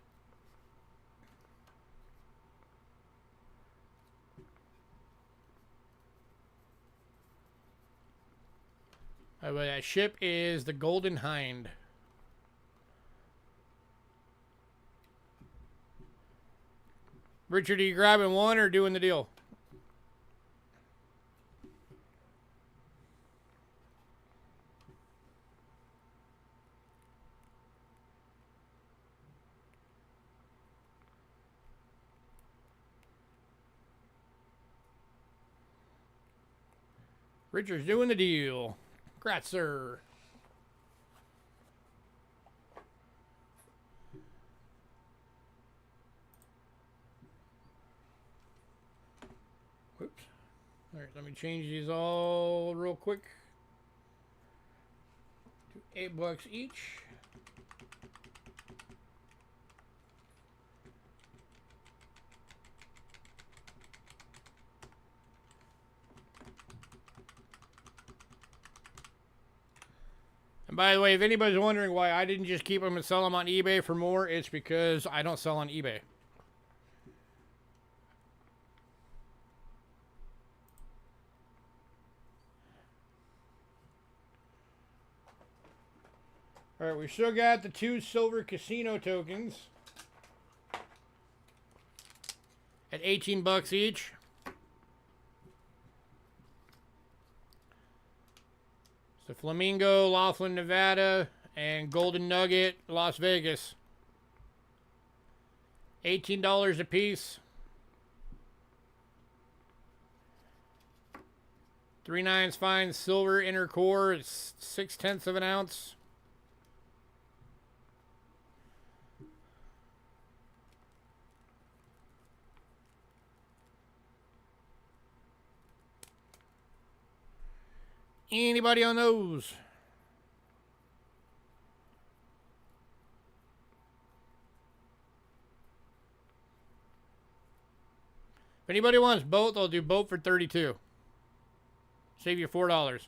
That ship is the Golden Hind. Richard, are you grabbing one or doing the deal? Richard's doing the deal. Congrats, sir. Whoops. All right, let me change these all real quick. To $8 each. And by the way, if anybody's wondering why I didn't just keep them and sell them on eBay for more, it's because I don't sell on eBay. All right, we still got the 2 silver casino tokens at $18 each. The Flamingo, Laughlin, Nevada, and Golden Nugget, Las Vegas. $18 a piece. 3/9 fine silver inner core. It's 0.6 of an ounce. Anybody on those? If anybody wants both, I'll do both for $32. Save you $4.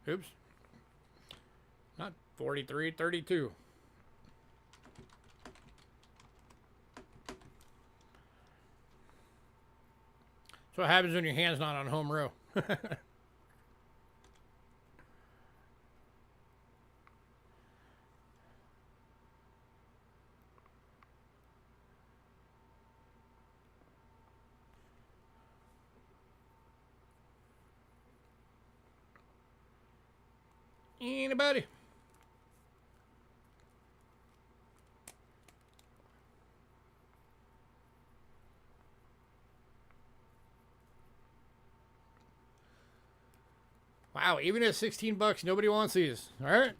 Oops. Not 43, 32. That's what happens when your hand's not on home row. Anybody? Wow, even at $16, nobody wants these. All right.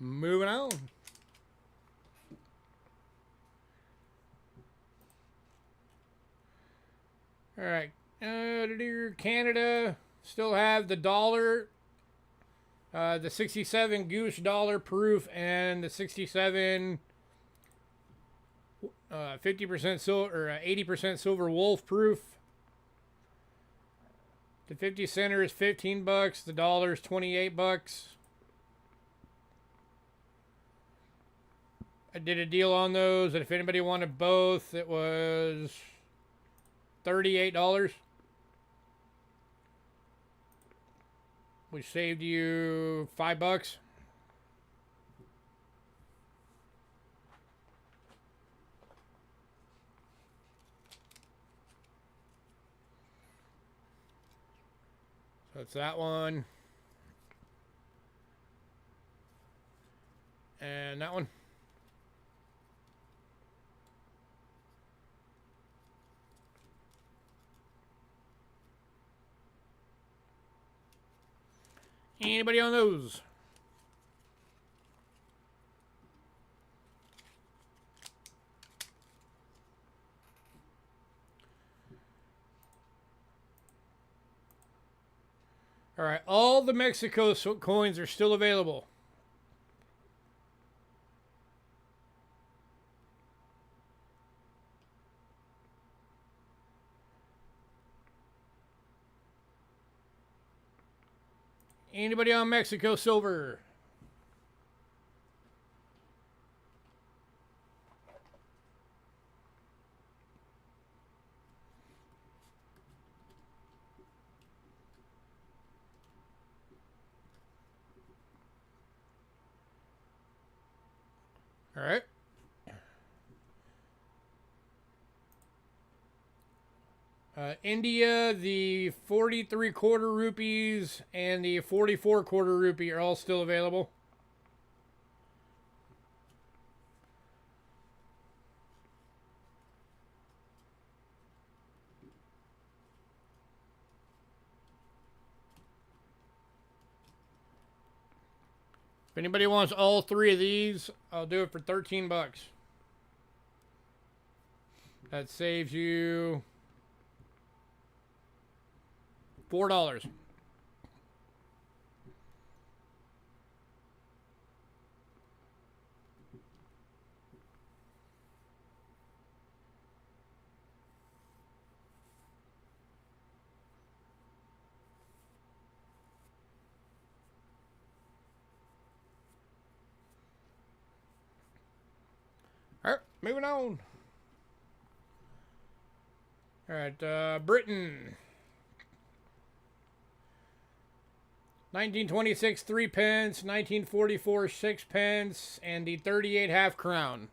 Moving on. All right. Canada still have the dollar, the 67 Goose dollar proof, and the 67 50% silver or 80% silver wolf proof. The 50 center is $15. The dollar is $28. I did a deal on those, and if anybody wanted both, it was $38. Which saved you $5. So it's that one. And that one. Anybody on those? All right, all the Mexico coins are still available. Anybody on Mexico silver? All right. India, the 43/4 rupees and the 44/4 rupee are all still available. If anybody wants all three of these, I'll do it for $13. That saves you $4. All right, moving on. All right, Britain. 1926 3 pence, 1944 6 pence, and the 38 half crown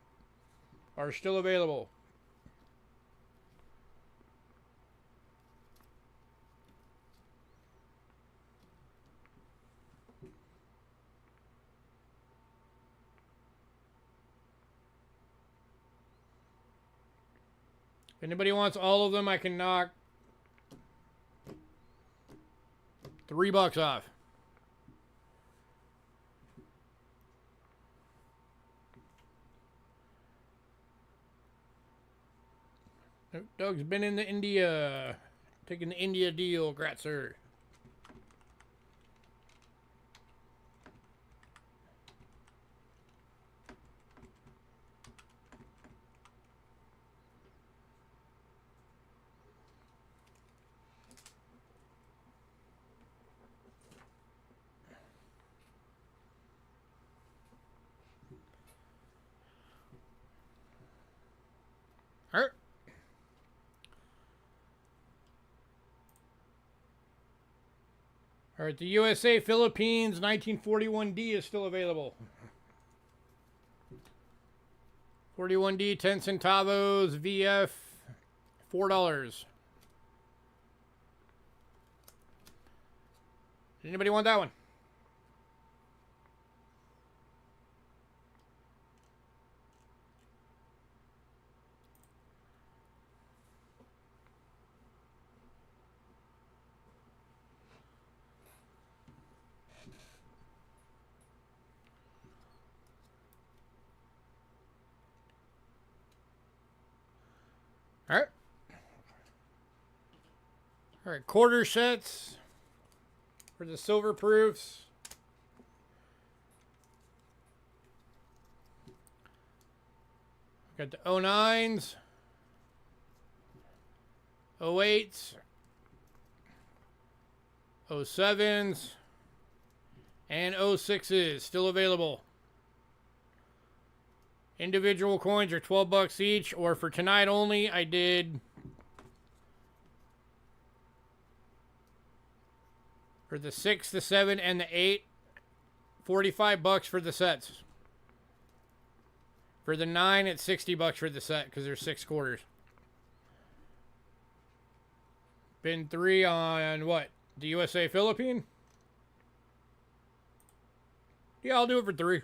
are still available. If anybody wants all of them, I can knock $3 off. Doug's been in India, taking the India deal, grat sir. All right. All right, the USA Philippines 1941D is still available. 41D, 10 centavos, VF, $4. Anybody want that one? All right. All right, quarter sets for the silver proofs. Got the 09s, 08s, 07s, and 06s still available. Individual coins are 12 bucks each, or for tonight only, I did for the 6, the 7, and the 8, 45 bucks for the sets. For the 9, it's 60 bucks for the set because there's 6 quarters. Bin 3 on what? The USA Philippine? Yeah, I'll do it for 3.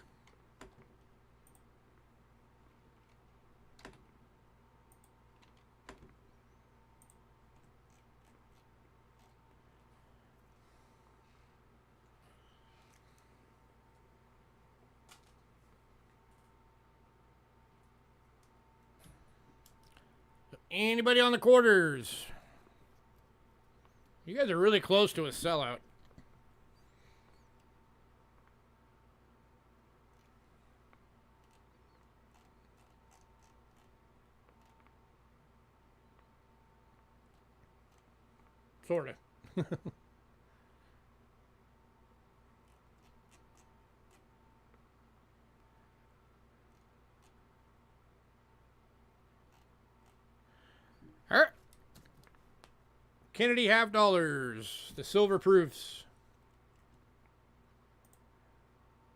Anybody on the quarters? You guys are really close to a sellout. Sort of. All right. Kennedy half dollars. The silver proofs.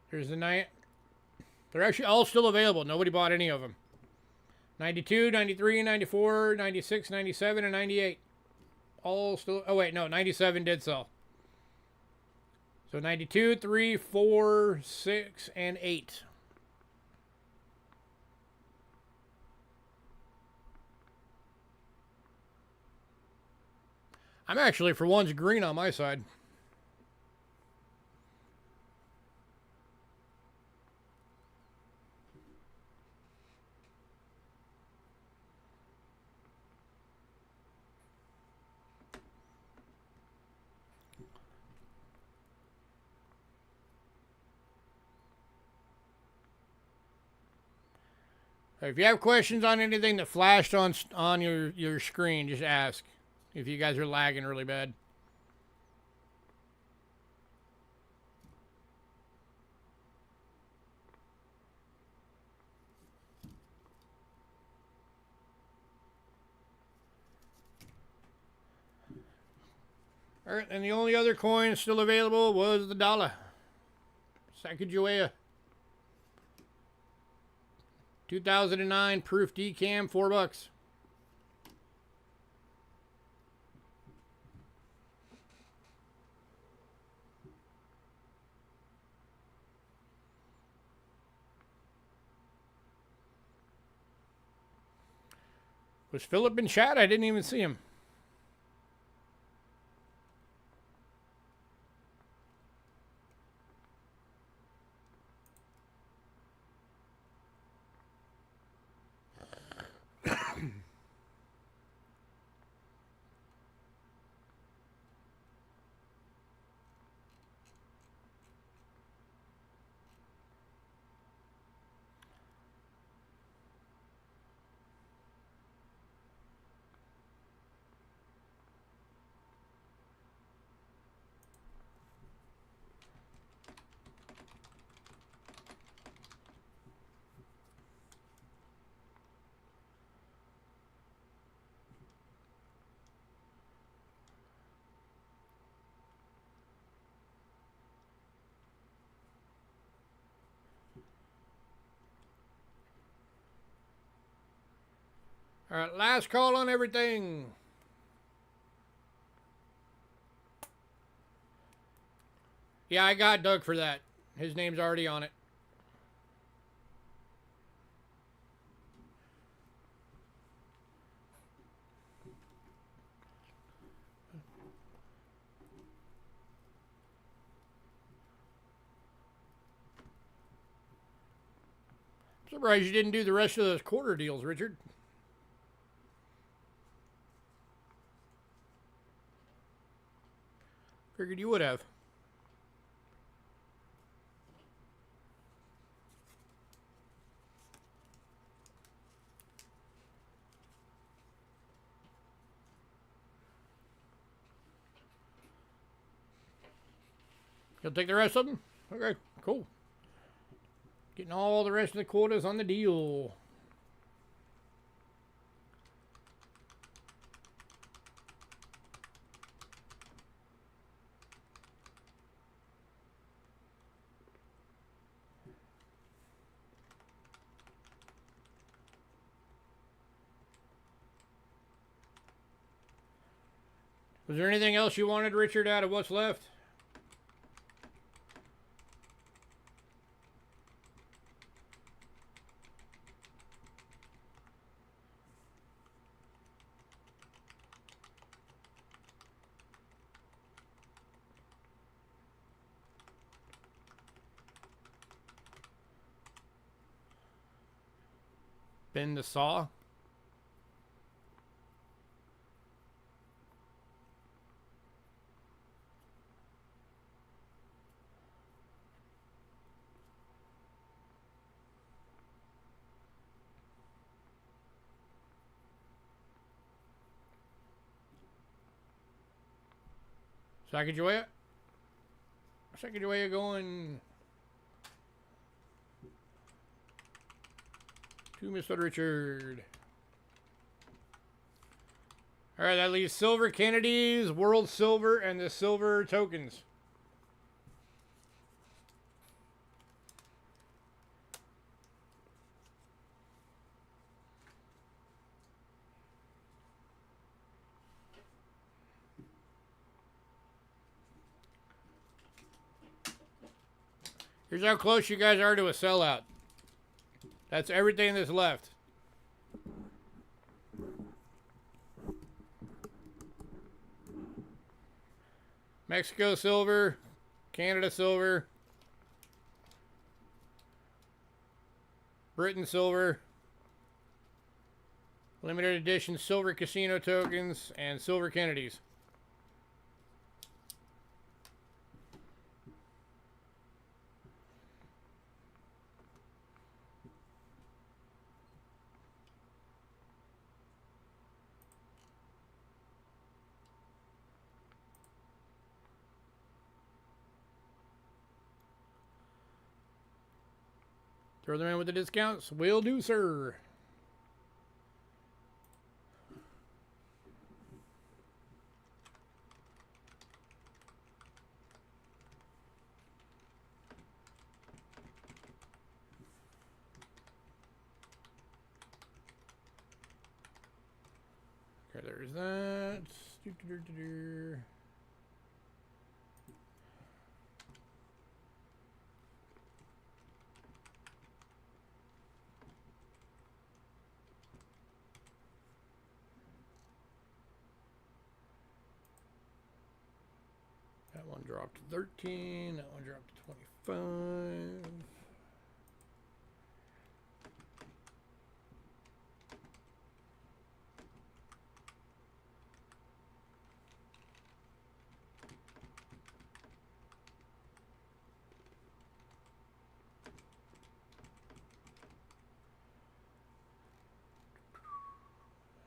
Here's the night. They're actually all still available. Nobody bought any of them. 92, 93, 94, 96, 97, and 98. All still... Oh, wait. No, 97 did sell. So 92, 3, 4, 6, and 8. I'm actually, for once, green on my side. If you have questions on anything that flashed on your screen, just ask. If you guys are lagging really bad. All right, and the only other coin still available was the dollar. Sacagawea. 2009 proof decam, $4. Was Philip in chat? I didn't even see him. All right, last call on everything. Yeah, I got Doug for that. His name's already on it. I'm surprised you didn't do the rest of those quarter deals, Richard. Figured you would have. You'll take the rest of them? Okay, cool. Getting all the rest of the quotas on the deal. Was there anything else you wanted, Richard, out of what's left? Bend the saw. Sacagawea? Sacagawea going to Mr. Richard. Alright, that leaves Silver Kennedys, World Silver, and the Silver Tokens. Here's how close you guys are to a sellout. That's everything that's left. Mexico silver, Canada silver, Britain silver, limited edition silver casino tokens, and Silver Kennedys. Throw them in with the discounts. Will do, sir. Okay, there's that. That one dropped to 13. That one dropped to 25.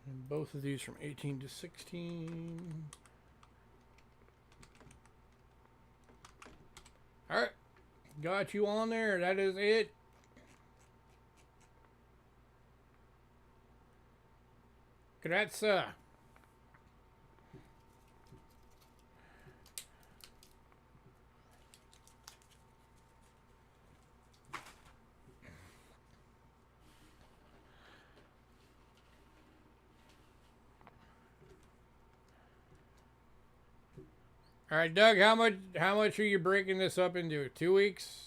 And both of these from 18 to 16. Alright, got you on there. That is it. Congrats. All right, Doug, how much are you breaking this up into? 2 weeks?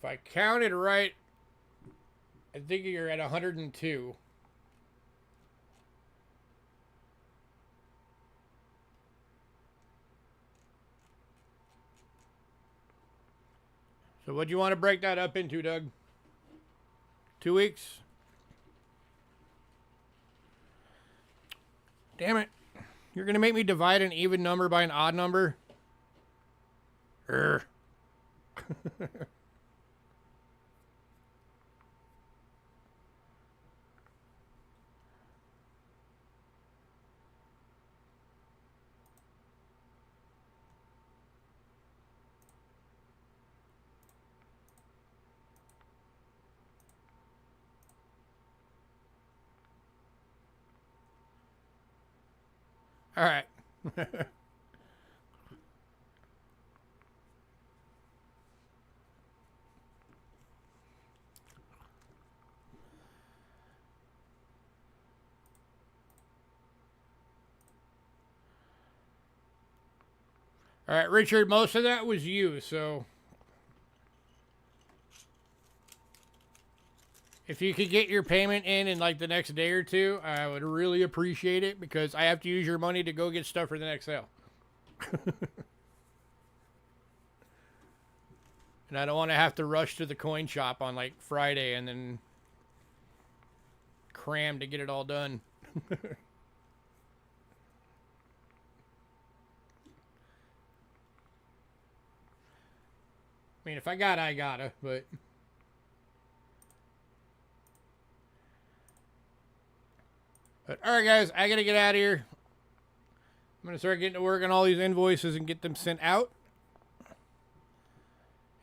If I counted right, I think you're at 102. So what do you want to break that up into, Doug? 2 weeks? Damn it. You're going to make me divide an even number by an odd number? Urgh. All right. All right, Richard, most of that was you, so if you could get your payment in like the next day or two, I would really appreciate it because I have to use your money to go get stuff for the next sale. And I don't want to have to rush to the coin shop on like Friday and then cram to get it all done. I mean, if I gotta, I gotta, but... alright guys, I gotta get out of here. I'm gonna start getting to work on all these invoices and get them sent out.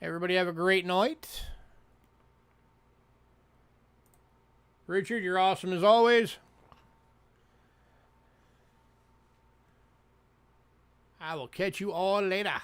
Everybody have a great night. Richard, you're awesome as always. I will catch you all later.